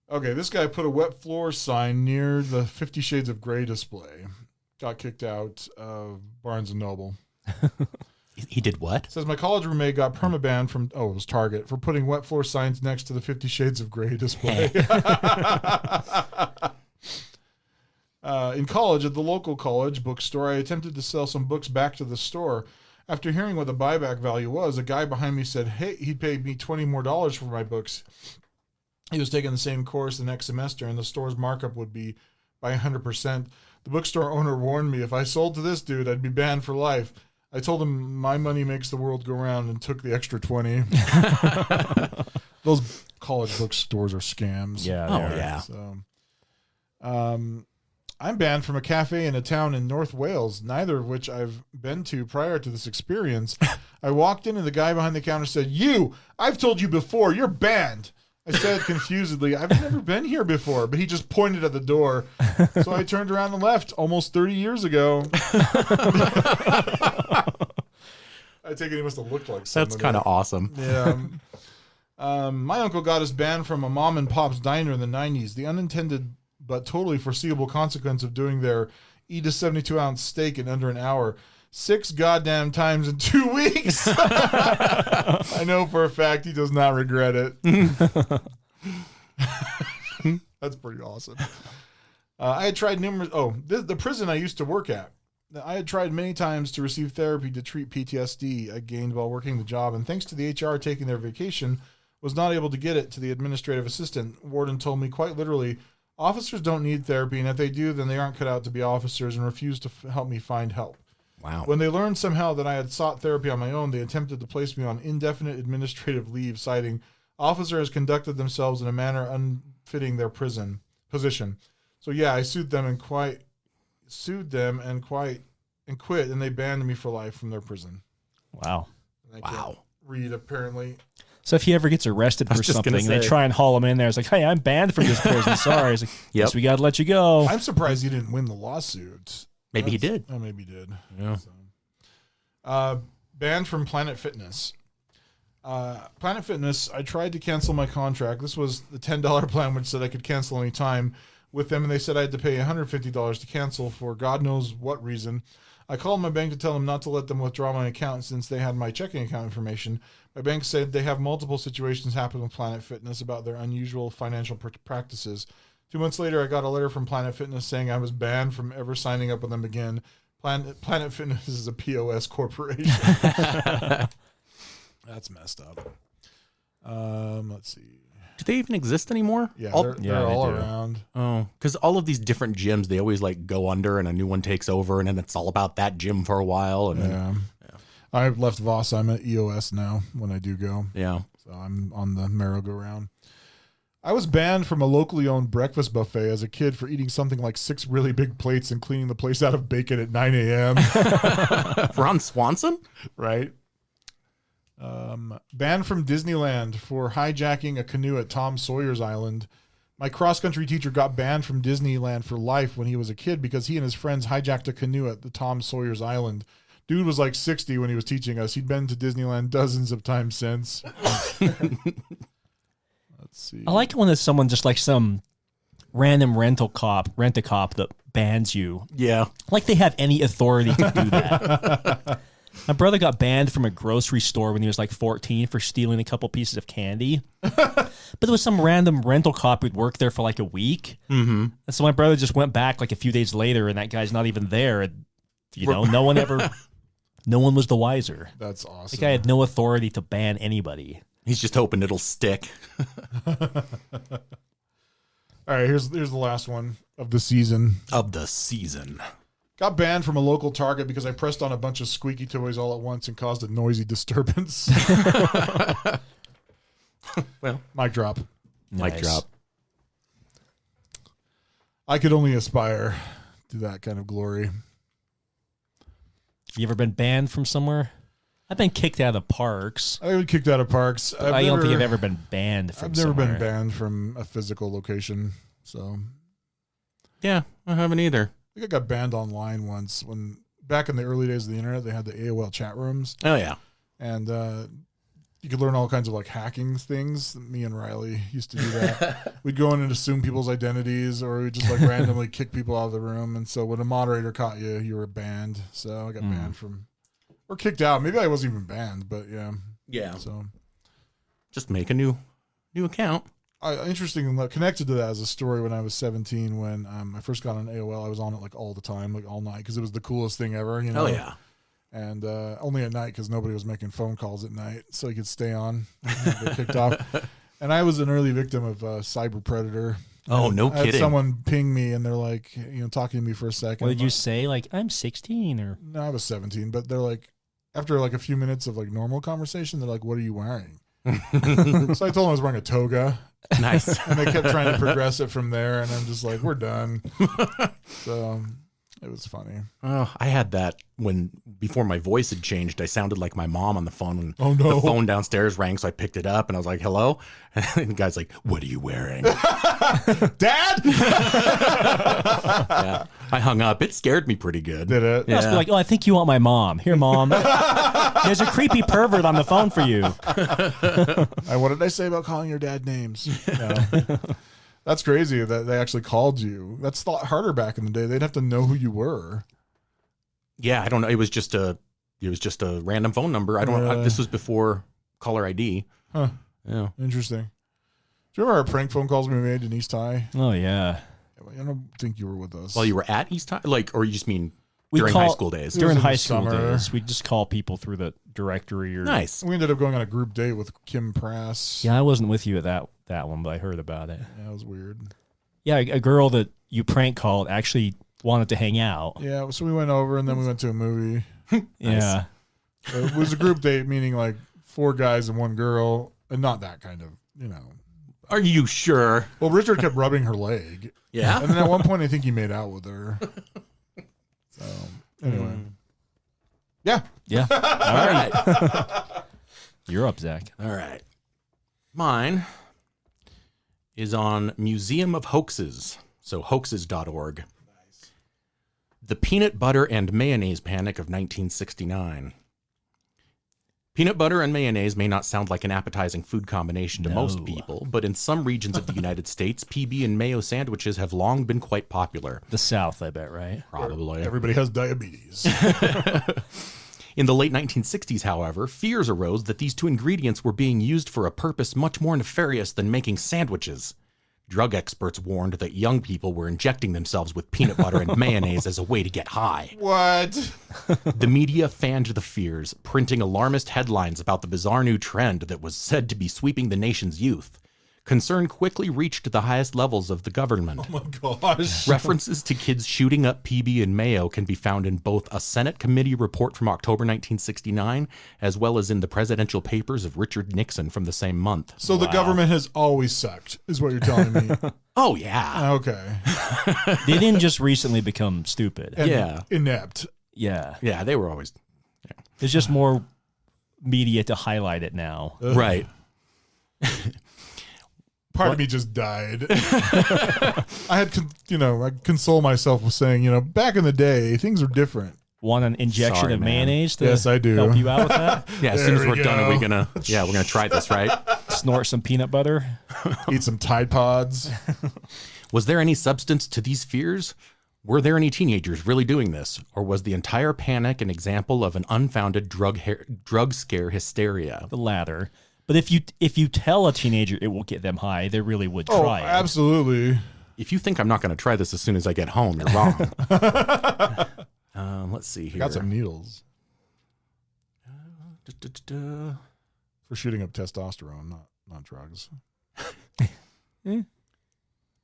Okay, this guy put a wet floor sign near the 50 Shades of Grey display. Got kicked out of Barnes & Noble. He did what? It says, my college roommate got permabanned from, it was Target, for putting wet floor signs next to the 50 Shades of Grey display. In college, at the local college bookstore, I attempted to sell some books back to the store. After hearing what the buyback value was, a guy behind me said, hey, he'd pay me $20 more for my books. He was taking the same course the next semester, and the store's markup would be by 100%. The bookstore owner warned me if I sold to this dude, I'd be banned for life. I told him my money makes the world go round and took the extra 20. Those college bookstores are scams. Yeah. Oh, yeah. So, I'm banned from a cafe in a town in North Wales, neither of which I've been to prior to this experience. I walked in and the guy behind the counter said, I've told you before, you're banned. I said confusedly, I've never been here before, but he just pointed at the door. So I turned around and left almost 30 years ago. I take it he must have looked like somebody. That's kind of awesome. Yeah. My uncle got us banned from a mom and pop's diner in the 90s. The unintended but totally foreseeable consequence of doing their eat a 72-ounce steak in under an hour 6 goddamn times in 2 weeks. I know for a fact he does not regret it. That's pretty awesome. I had tried numerous... the prison I used to work at. I had tried many times to receive therapy to treat PTSD I gained while working the job, and thanks to the HR taking their vacation, was not able to get it to the administrative assistant. Warden told me quite literally, officers don't need therapy, and if they do, then they aren't cut out to be officers, and refused to help me find help. Wow. When they learned somehow that I had sought therapy on my own, they attempted to place me on indefinite administrative leave, citing officer has conducted themselves in a manner unfitting their prison position. So yeah, I sued them and quit, and they banned me for life from their prison. Wow. And I can't read, apparently. So if he ever gets arrested for something and they try and haul him in there, it's like, hey, I'm banned from this prison. Sorry. It's like, yes, we got to let you go. I'm surprised he didn't win the lawsuit. Maybe he did. Oh, maybe he did. Yeah. So. Banned from Planet Fitness. Planet Fitness, I tried to cancel my contract. This was the $10 plan, which said I could cancel any time with them, and they said I had to pay $150 to cancel for God knows what reason. I called my bank to tell them not to let them withdraw my account since they had my checking account information. My bank said they have multiple situations happen with Planet Fitness about their unusual financial practices. 2 months later, I got a letter from Planet Fitness saying I was banned from ever signing up with them again. Planet Fitness is a POS corporation. That's messed up. Let's see. Do they even exist anymore? Yeah, they're all around. Oh, because all of these different gyms, they always like go under and a new one takes over, and then it's all about that gym for a while. And then, I left Voss. I'm at EOS now when I do go. Yeah. So I'm on the merry-go-round. I was banned from a locally owned breakfast buffet as a kid for eating something like 6 really big plates and cleaning the place out of bacon at 9 a.m. Ron Swanson? Right. Banned from Disneyland for hijacking a canoe at Tom Sawyer's Island. My cross-country teacher got banned from Disneyland for life when he was a kid because he and his friends hijacked a canoe at the Tom Sawyer's Island. Dude was like 60 when he was teaching us. He'd been to Disneyland dozens of times since. Let's see. I like it when there's someone just like some random rent-a-cop that bans you. Yeah. Like they have any authority to do that. My brother got banned from a grocery store when he was like 14 for stealing a couple pieces of candy. But there was some random rental cop who'd worked there for like a week. Mm-hmm. And so my brother just went back like a few days later, and that guy's not even there. And, no one was the wiser. That's awesome. The guy had no authority to ban anybody. He's just hoping it'll stick. All right, here's the last one of the season. Got banned from a local Target because I pressed on a bunch of squeaky toys all at once and caused a noisy disturbance. Well, mic drop. Nice. Mic drop. I could only aspire to that kind of glory. You ever been banned from somewhere? I've been kicked out of parks. I was kicked out of parks. I don't think I've ever been banned from I've never somewhere. been banned from a physical location. So Yeah, I haven't either. I think I got banned online once when back in the early days of the internet, they had the AOL chat rooms. Oh, yeah. And you could learn all kinds of like hacking things. Me and Riley used to do that. We'd go in and assume people's identities, or we'd just like randomly kick people out of the room. And so when a moderator caught you, you were banned. So I got banned from, or kicked out. Maybe I wasn't even banned, but yeah. Yeah. So Just make a new account. interesting, connected to that as a story when I was 17, when I first got on AOL, I was on it like all the time, like all night, because it was the coolest thing ever, you know? Oh, yeah. And only at night, because nobody was making phone calls at night, so you could stay on, get kicked off. And I was an early victim of cyber predator. Oh, no I had kidding. someone ping me, and they're like, talking to me for a second. What did you say? Like, I'm 16 or? No, I was 17, but they're like, after like a few minutes of like normal conversation, they're like, "What are you wearing?" So I told them I was wearing a toga. Nice. And they kept trying to progress it from there, and I'm just like, we're done. So it was funny. Oh, I had that before my voice had changed. I sounded like my mom on the phone when Oh, no. the phone downstairs rang, so I picked it up and I was like, "Hello?" And the guy's like, "What are you wearing?" Dad? Yeah. I hung up. It scared me pretty good. Did it? I must be like, oh, I think you want my mom. Here, mom. There's a creepy pervert on the phone for you. What did I say about calling your dad names? No. That's crazy that they actually called you. That's a lot harder back in the day. They'd have to know who you were. Yeah, I don't know. It was just a random phone number. This was before caller ID. Huh. Yeah. Interesting. Do you remember our prank phone calls we made in East High? Oh, yeah. I don't think you were with us. While you were at East High, or you just mean We during call- high school days? It was During in high the school summer. days, we just call people through the directory. Or Nice. We ended up going on a group date with Kim Prass. Yeah, I wasn't with you at that one, but I heard about it. Yeah, it was weird. Yeah, a girl that you prank called actually wanted to hang out. Yeah, so we went over and then we went to a movie. Yeah. It was a group date, meaning like 4 guys and 1 girl, and not that kind of, Are you sure? Well, Richard kept rubbing her leg. Yeah. And then at one point, I think he made out with her. So, anyway. Yeah. Yeah. All right. You're up, Zach. All right. Mine is on Museum of Hoaxes, so hoaxes.org. Nice. The peanut butter and mayonnaise panic of 1969. Peanut butter and mayonnaise may not sound like an appetizing food combination to most people, but in some regions of the United States, PB and mayo sandwiches have long been quite popular. The South, I bet, right? Probably. Everybody has diabetes. In the late 1960s, however, fears arose that these 2 ingredients were being used for a purpose much more nefarious than making sandwiches. Drug experts warned that young people were injecting themselves with peanut butter and mayonnaise as a way to get high. What? The media fanned the fears, printing alarmist headlines about the bizarre new trend that was said to be sweeping the nation's youth. Concern quickly reached the highest levels of the government. Oh my gosh. References to kids shooting up PB and mayo can be found in both a Senate committee report from October 1969, as well as in the presidential papers of Richard Nixon from the same month. So the government has always sucked, is what you're telling me. Oh, yeah. Okay. They didn't just recently become stupid. And Yeah. inept. Yeah. Yeah, they were always... There's just more media to highlight it now. Right. Part of me just died. I had, I console myself with saying, back in the day, things were different. Want an injection Sorry, of man. mayonnaise to Yes, I do. help you out with that? Yeah, as soon as There we're we done, we're go. gonna try this, right? Snort some peanut butter? Eat some Tide Pods. Was there any substance to these fears? Were there any teenagers really doing this? Or was the entire panic an example of an unfounded drug scare hysteria? The latter. But if you tell a teenager it will get them high, they really would Oh, try it. absolutely. If you think I'm not going to try this as soon as I get home, you're wrong. Let's see here. Got some needles for shooting up testosterone, not drugs.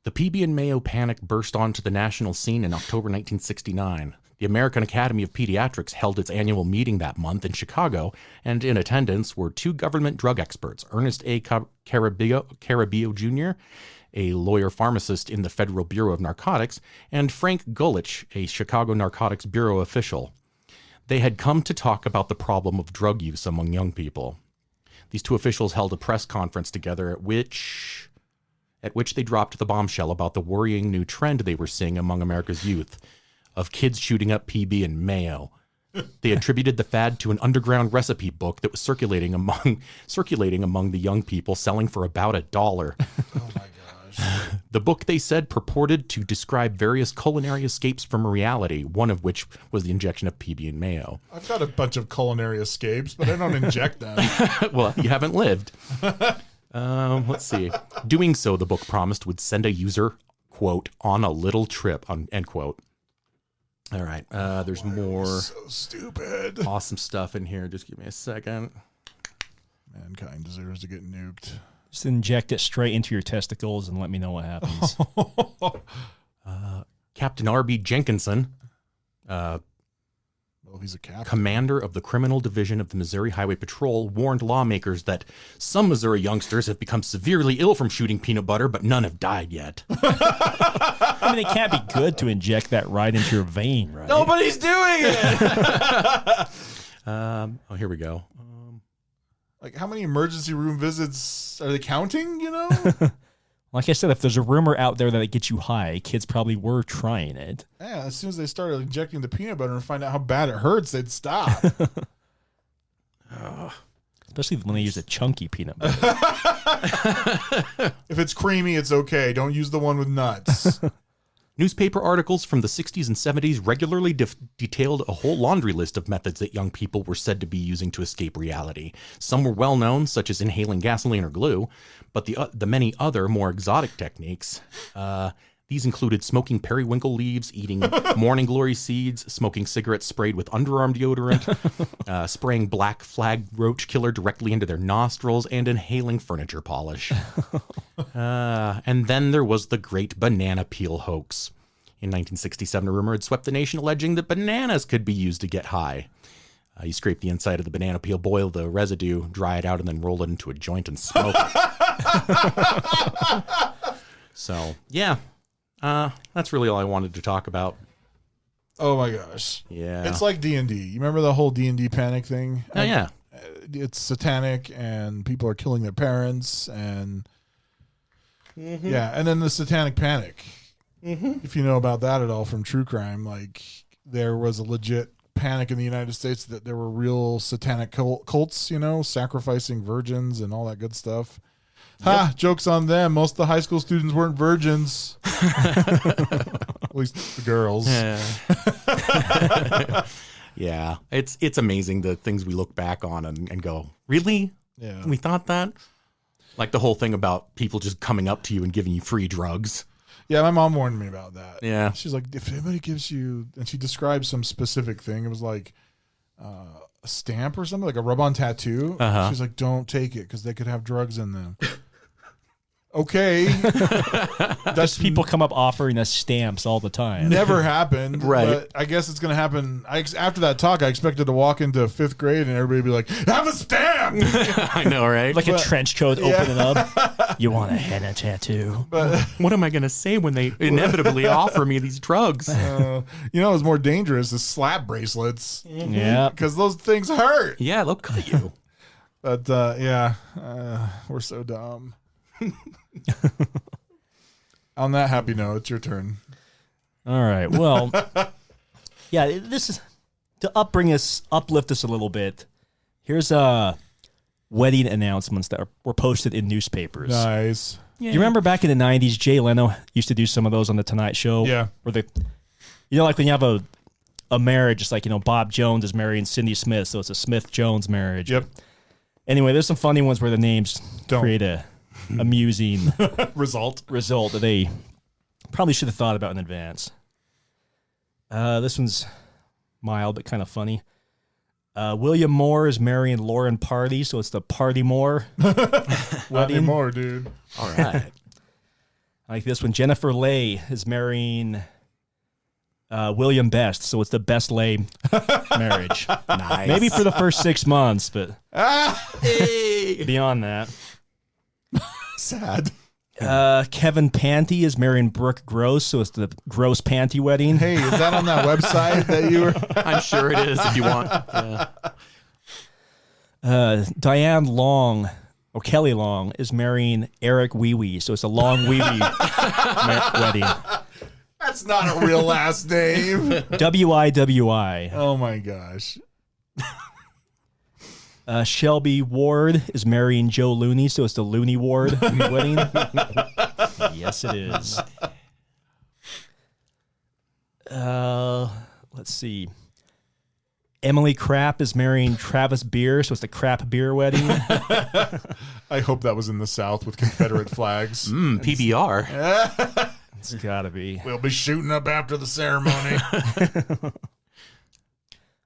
The PB and Mayo panic burst onto the national scene in October 1969. The American Academy of Pediatrics held its annual meeting that month in Chicago, and in attendance were 2 government drug experts, Ernest A. Carabio Jr., a lawyer pharmacist in the Federal Bureau of Narcotics, and Frank Gulich, a Chicago Narcotics Bureau official. They had come to talk about the problem of drug use among young people. These 2 officials held a press conference together at which they dropped the bombshell about the worrying new trend they were seeing among America's youth of kids shooting up PB and Mayo. They attributed the fad to an underground recipe book that was circulating among the young people, selling for about $1. Oh my gosh. The book, they said, purported to describe various culinary escapes from reality, one of which was the injection of PB and Mayo. I've got a bunch of culinary escapes, but I don't inject them. Well, you haven't lived. Let's see. Doing so, the book promised, would send a user, quote, on a little trip, end quote. All right. There's more So stupid. awesome stuff in here. Just give me a second. Mankind deserves to get nuked. Just inject it straight into your testicles and let me know what happens. Captain R.B. Jenkinson, Well, he's a captain. commander of the Criminal Division of the Missouri Highway Patrol, warned lawmakers that some Missouri youngsters have become severely ill from shooting peanut butter, but none have died yet. I mean, it can't be good to inject that right into your vein, right? Nobody's doing it. Here we go. Like, how many emergency room visits are they counting, you know? Like I said, if there's a rumor out there that it gets you high, kids probably were trying it. Yeah, as soon as they started injecting the peanut butter and find out how bad it hurts, they'd stop. Especially when they use a chunky peanut butter. If it's creamy, it's okay. Don't use the one with nuts. Newspaper articles from the 60s and 70s regularly detailed a whole laundry list of methods that young people were said to be using to escape reality. Some were well known, such as inhaling gasoline or glue, but the many other more exotic techniques, these included smoking periwinkle leaves, eating morning glory seeds, smoking cigarettes sprayed with underarm deodorant, spraying black flag roach killer directly into their nostrils, and inhaling furniture polish. And then there was the great banana peel hoax. In 1967, a rumor had swept the nation alleging that bananas could be used to get high. You scrape the inside of the banana peel, boil the residue, dry it out, and then roll it into a joint and smoke it. So, yeah. That's really all I wanted to talk about. Oh my gosh. Yeah. It's like D&D. You remember the whole D&D panic thing? Oh, yeah. It's satanic and people are killing their parents and yeah, and then the satanic panic. If you know about that at all from true crime, like there was a legit panic in the United States that there were real satanic cults, you know, sacrificing virgins and all that good stuff. Ha! Joke's on them. Most of the high school students weren't virgins. At least the girls. Yeah. Yeah. It's amazing the things we look back on and go, really? Yeah. We thought that? Like the whole thing about people just coming up to you and giving you free drugs. Yeah, my mom warned me about that. Yeah. She's like, if anybody gives you, and she described some specific thing. It was like a stamp or something, like a rub-on tattoo. Uh-huh. She's like, don't take it because they could have drugs in them. Okay. That's People come up offering us stamps all the time. never happened. Right. But I guess it's going to happen. After that talk, I expected to walk into fifth grade and everybody be like, have a stamp. I know, right? Like a trench coat opening up. You want a henna tattoo? But What am I going to say when they inevitably offer me these drugs? you know, what's more dangerous is slap bracelets Yeah. because those things hurt. Yeah, they'll cut you. But we're so dumb. On that happy note, it's your turn. All right. Well, yeah, this is to uplift us a little bit. Here's wedding announcements that were posted in newspapers. Nice. You remember back in the 90s, Jay Leno used to do some of those on The Tonight Show? Yeah. Where like when you have a marriage, it's like, Bob Jones is marrying Cindy Smith, so it's a Smith-Jones marriage. Yep. Anyway, there's some funny ones where the names Don't. create a amusing Result. that they probably should have thought about in advance. This one's mild but kind of funny. William Moore is marrying Lauren Party, so it's the Party Moore Not wedding. anymore, dude. All right. Like this one, Jennifer Leigh is marrying William Best, so it's the Best Leigh marriage. Nice. Maybe for the first 6 months, but Hey. beyond that. Sad. Kevin Panty is marrying Brooke Gross, so it's the Gross Panty wedding. Hey, is that on that website that you were? I'm sure it is if you want. Yeah. Diane Long, or Kelly Long, is marrying Eric Wee Wee, so it's a Long Wee Wee wedding. That's not a real last name. WIWI. Oh my gosh. Shelby Ward is marrying Joe Looney, so it's the Looney Ward wedding. Yes, it is. Let's see. Emily Krapp is marrying Travis Beer, so it's the Krapp Beer wedding. I hope that was in the South with Confederate flags. PBR. It's gotta be. We'll be shooting up after the ceremony.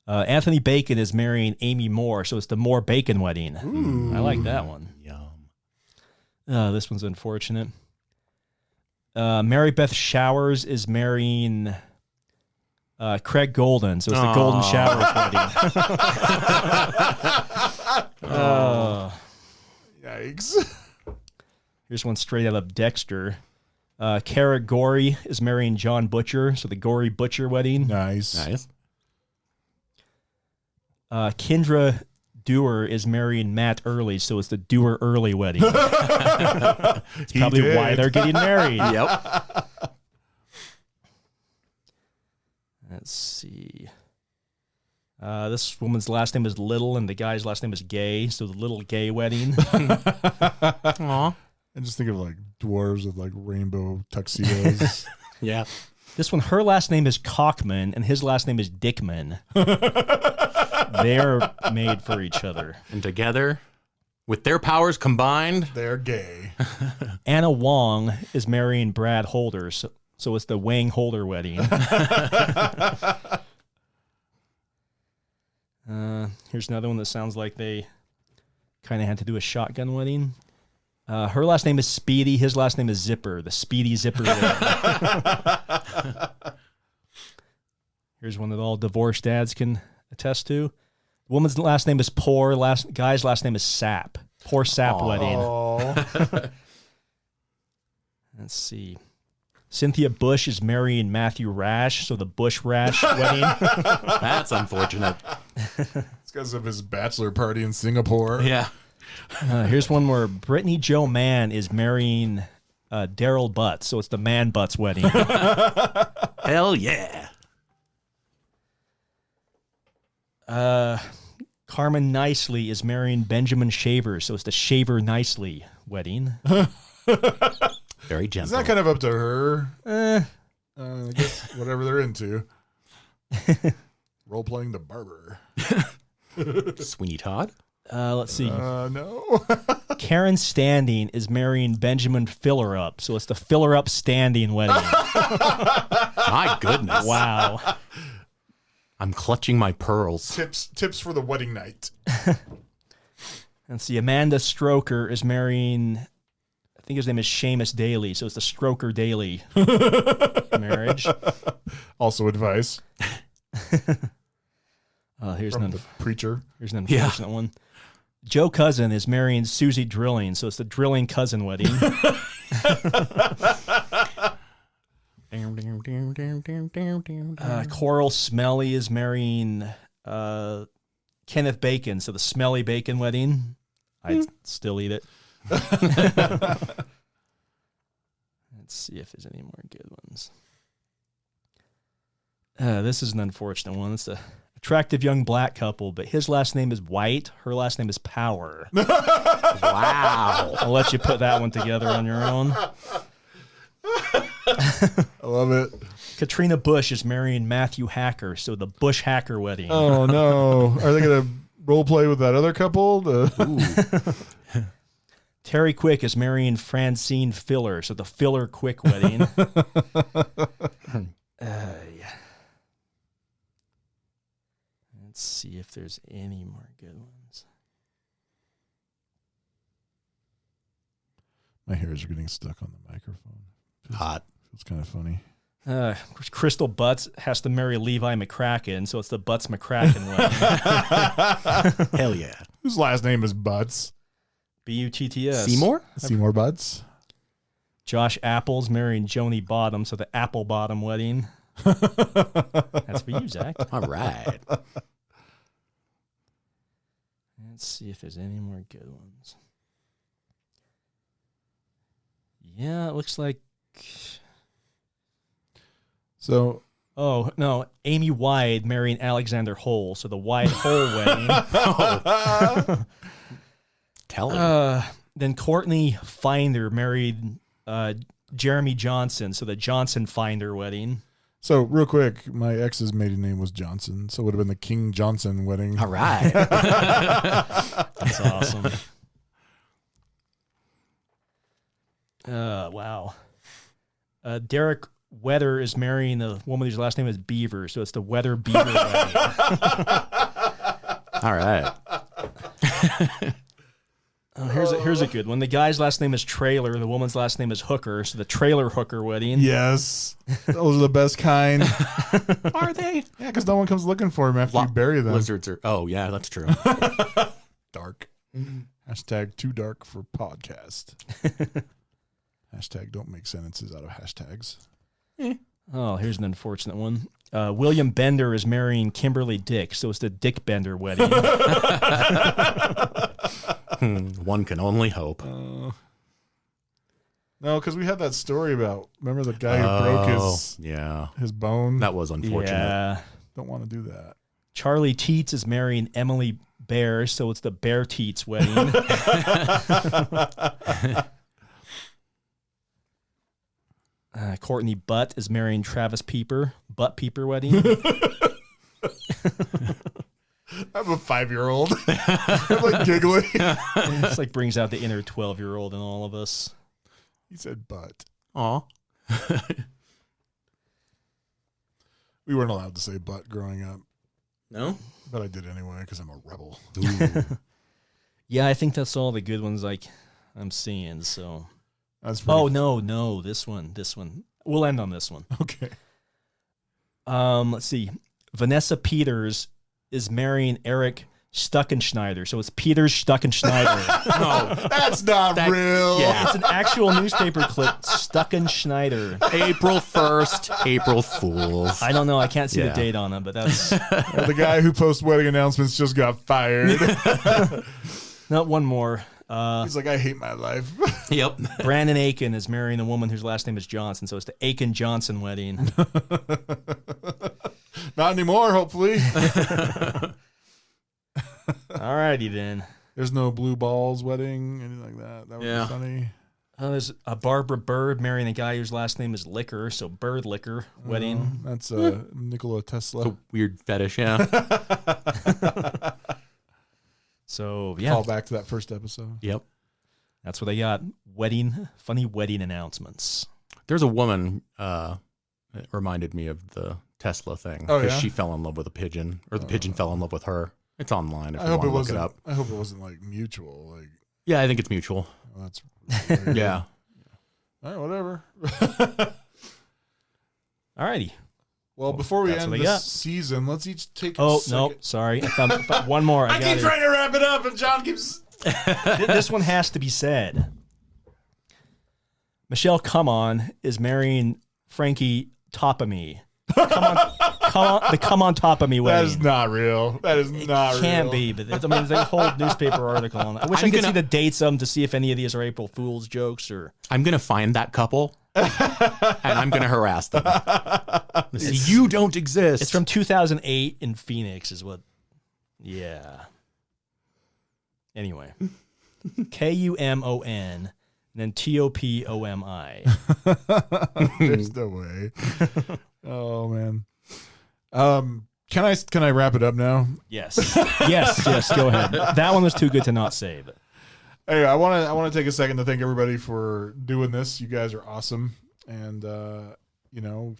Anthony Bacon is marrying Amy Moore, so it's the Moore Bacon wedding. Ooh. I like that one. Yum. This one's unfortunate. Mary Beth Showers is marrying Craig Golden, so it's the Golden Showers wedding. Yikes. Here's one straight out of Dexter. Kara Gorey is marrying John Butcher, so the Gorey Butcher wedding. Nice. Kendra Dewar is marrying Matt Early, so it's the Dewar Early wedding. It's probably why they're getting married. Yep. Let's see. This woman's last name is Little, and the guy's last name is Gay, so the Little Gay wedding. Aw. I just think of like dwarves with like rainbow tuxedos. Yeah. This one, her last name is Cockman, and his last name is Dickman. They're made for each other. And together, with their powers combined, They're gay. Anna Wong is marrying Brad Holder, so it's the Wang Holder wedding. Here's another one that sounds like they kind of had to do a shotgun wedding. Her last name is Speedy. His last name is Zipper. The Speedy Zipper wedding. Here's one that all divorced dads can attest to. The woman's last name is Poor. Guy's last name is Sap. Poor Sap wedding. Oh. Let's see. Cynthia Bush is marrying Matthew Rash, so the Bush Rash wedding. that's unfortunate. It's because of his bachelor party in Singapore. Yeah. Here's one where Brittany Joe Mann is marrying Daryl Butts, so it's the Man Butts wedding. Hell yeah. Carmen Nicely is marrying Benjamin Shaver, so it's the Shaver Nicely wedding. Very gentle. Is that kind of up to her? I guess whatever they're into. Role playing the barber. Sweeney Todd? Let's see. No. Karen Standing is marrying Benjamin Filler Up, so it's the Filler Up Standing wedding. My goodness. Wow. I'm clutching my pearls. Tips for the wedding night. Let's see. Amanda Stroker is marrying, I think his name is Seamus Daly, so it's the Stroker Daly marriage. Also advice Here's from an the preacher. Here's an unfortunate one. Joe Cousin is marrying Susie Drilling, so it's the Drilling Cousin wedding. Coral Smelly is marrying Kenneth Bacon, so the Smelly Bacon wedding. I'd still eat it. Let's see if there's any more good ones. This is an unfortunate one. It's a attractive young black couple, but his last name is White. Her last name is Power. Wow. I'll let you put that one together on your own. I love it. Katrina Bush is marrying Matthew Hacker, so the Bush Hacker wedding. Oh no! Are they gonna role play with that other couple? Terry Quick is marrying Francine Filler, so the Filler Quick wedding. Yeah. Let's see if there's any more good ones. My hairs are getting stuck on the microphone. Hot. It's kind of funny. Crystal Butts has to marry Levi McCracken, so it's the Butts McCracken wedding. Hell yeah. Whose last name is Butts? Butts. Seymour? Seymour Butts. Josh Apple's marrying Joni Bottom, so the Apple Bottom wedding. That's for you, Zach. All right. Let's see if there's any more good ones. Yeah, it looks like... So, Oh, no. Amy Wyde marrying Alexander Hole, so the Wyde Hole wedding. Tell him. Then Courtney Finder married Jeremy Johnson, so the Johnson Finder wedding. so real quick, my ex's maiden name was Johnson, so it would have been the King Johnson wedding. All right. That's awesome. Wow. Derek Weather is marrying a woman whose last name is Beaver, so it's the Weather Beaver wedding. All right. Here's a good one. The guy's last name is Trailer, the woman's last name is Hooker, so the Trailer Hooker wedding. Yes. Those are the best kind. Are they? Yeah, because no one comes looking for them after you bury them. Lizards are. Oh, yeah, that's true. Dark. Hashtag too dark for podcast. Hashtag don't make sentences out of hashtags. Oh, here's an unfortunate one. William Bender is marrying Kimberly Dick, so it's the Dick Bender wedding. One can only hope. No, because we had that story about, remember the guy who broke his bone? That was unfortunate. Yeah. Don't want to do that. Charlie Teets is marrying Emily Bear, so it's the Bear Teets wedding. Courtney Butt is marrying Travis Pieper. Butt Pieper wedding. I'm a 5-year-old. I'm like giggling. It's like brings out the inner 12-year-old in all of us. He said butt. Aw. We weren't allowed to say butt growing up, No? but I did anyway because I'm a rebel. Yeah, I think that's all the good ones I'm seeing. So, That's pretty no, this one. We'll end on this one. okay. Let's see. Vanessa Peters is marrying Eric Stuckenschneider, so it's Peters Stuckenschneider. No. That's not real. Yeah. It's an actual newspaper clip. Stuckenschneider. April 1st, April Fools. I don't know. I can't see the Yeah. date on it, but that's The guy who posts wedding announcements just got fired. not one more. He's like, I hate my life. Yep. Brandon Aiken is marrying a woman whose last name is Johnson, so it's the Aiken Johnson wedding. Not anymore, hopefully. Alrighty then. There's no blue balls wedding, anything like that. That would Yeah. be funny. There's a Barbara Bird marrying a guy whose last name is Liquor, so Bird Liquor wedding. That's Nikola Tesla. A weird fetish, yeah. So yeah, Call back to that first episode. Yep. that's what they got. Funny wedding announcements. There's a woman, it reminded me of the Tesla thing. Oh, Because yeah? she fell in love with a pigeon, or the pigeon fell in love with her. It's online if I you hope want it to look wasn't. it up. I hope it wasn't like mutual. Like, Yeah, I think it's mutual. oh, that's weird. Yeah. All right, whatever. Alrighty. Well, before we That's end what this they got. season, let's each take. Oh a second. no, sorry. I found one more. I keep trying to wrap it up, and John keeps. This one has to be said. Michelle Come On is marrying Frankie Top of Me. Come on Top of Me That wedding. is not real. That is not real. Can't be, but there's a whole newspaper article on it. I wish I could see the dates of them to see if any of these are April Fool's jokes or. I'm going to find that couple, and I'm going to harass them. You don't exist. It's from 2008 in Phoenix, is what. Yeah. Anyway, KUMON, and then TOPOMI. There's no way. Oh man. Can I wrap it up now? Yes. Yes. Go ahead. That one was too good to not say. But. Hey, I want to take a second to thank everybody for doing this. You guys are awesome, and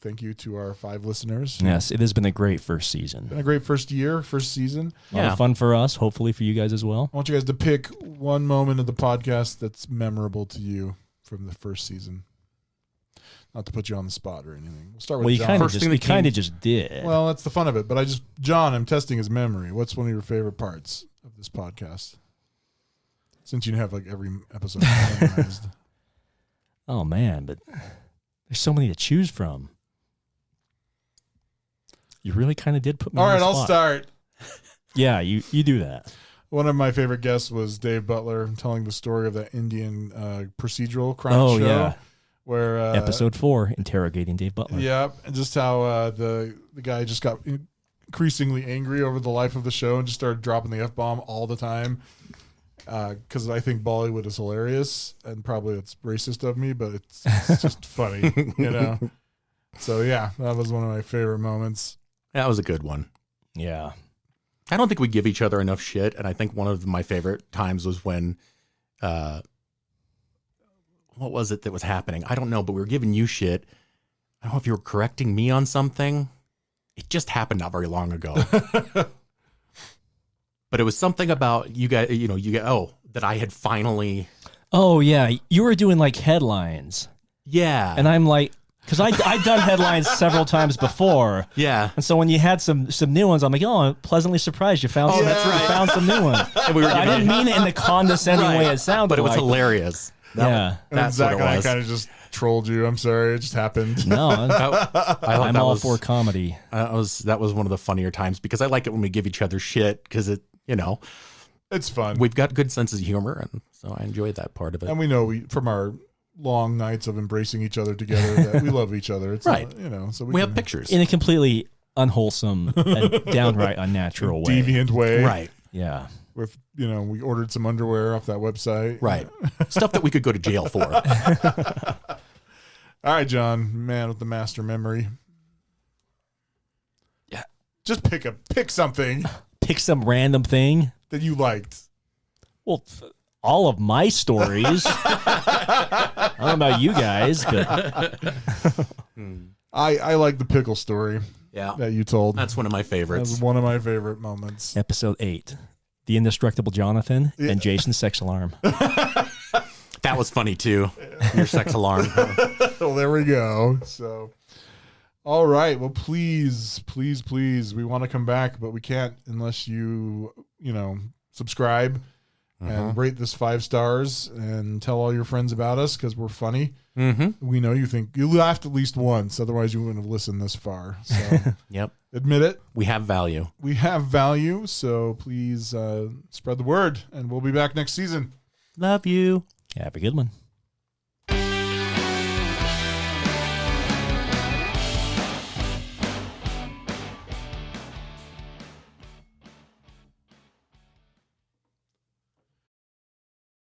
thank you to our 5 listeners. Yes, it has been a great first season. Been a great first season. A lot of fun for us, hopefully for you guys as well. I want you guys to pick one moment of the podcast that's memorable to you from the first season. Not to put you on the spot or anything. We'll start with Well, you John. kind of just did. Well, that's the fun of it. But John, I'm testing his memory. What's one of your favorite parts of this podcast? Since you have like every episode memorized. Oh man, but there's so many to choose from. You really kind of did put me All on right, the I'll spot. start. Yeah, you do that. One of my favorite guests was Dave Butler telling the story of that Indian procedural crime show. Yeah. Where Episode 4, Interrogating Dave Butler. Yeah, and just how the guy just got increasingly angry over the life of the show and just started dropping the F-bomb all the time. Because I think Bollywood is hilarious, and probably it's racist of me, but it's just funny, you know? So, yeah, that was one of my favorite moments. That was a good one. Yeah. I don't think we give each other enough shit, and I think one of my favorite times was when, what was it that was happening? I don't know, but we were giving you shit. I don't know if you were correcting me on something. It just happened not very long ago. But it was something about that I had finally. Oh, yeah. You were doing like headlines. Yeah. And I'm like, because I've done headlines several times before. Yeah. And so when you had some new ones, I'm like, oh, I'm pleasantly surprised you found that's right. You found some new ones. And we were I didn't mean it in the condescending way it sounded but it was like. hilarious. Yeah. And That's Zach what and it I was. kind of just trolled you. I'm sorry. It just happened. No, I'm all was, for comedy. that was one of the funnier times because I like it when we give each other shit because It's fun. we've got good senses of humor, and so I enjoy that part of it. And we know from our long nights of embracing each other together that we love each other. It's Right. So we can, have pictures. In a completely unwholesome and downright unnatural way. deviant way. Right. Yeah. With we ordered some underwear off that website. Right. Stuff that we could go to jail for. All right, John, man with the master memory. Yeah. Just pick something Pick some random thing. that you liked. Well, all of my stories. I don't know about you guys, but I like the pickle story Yeah. that you told. That's one of my That favorites. was one of my favorite moments. episode 8, The Indestructible Jonathan and Jason's sex alarm. That was funny too. Your sex alarm. Well, there we go. So, all right. Well, please, we want to come back, but we can't unless you subscribe and rate this 5 stars and tell all your friends about us because we're funny. Mm-hmm. We know you laughed at least once, otherwise you wouldn't have listened this far. So, Yep. admit it. We have value. We have value, so please spread the word, and we'll be back next season. Love you. Have a good one.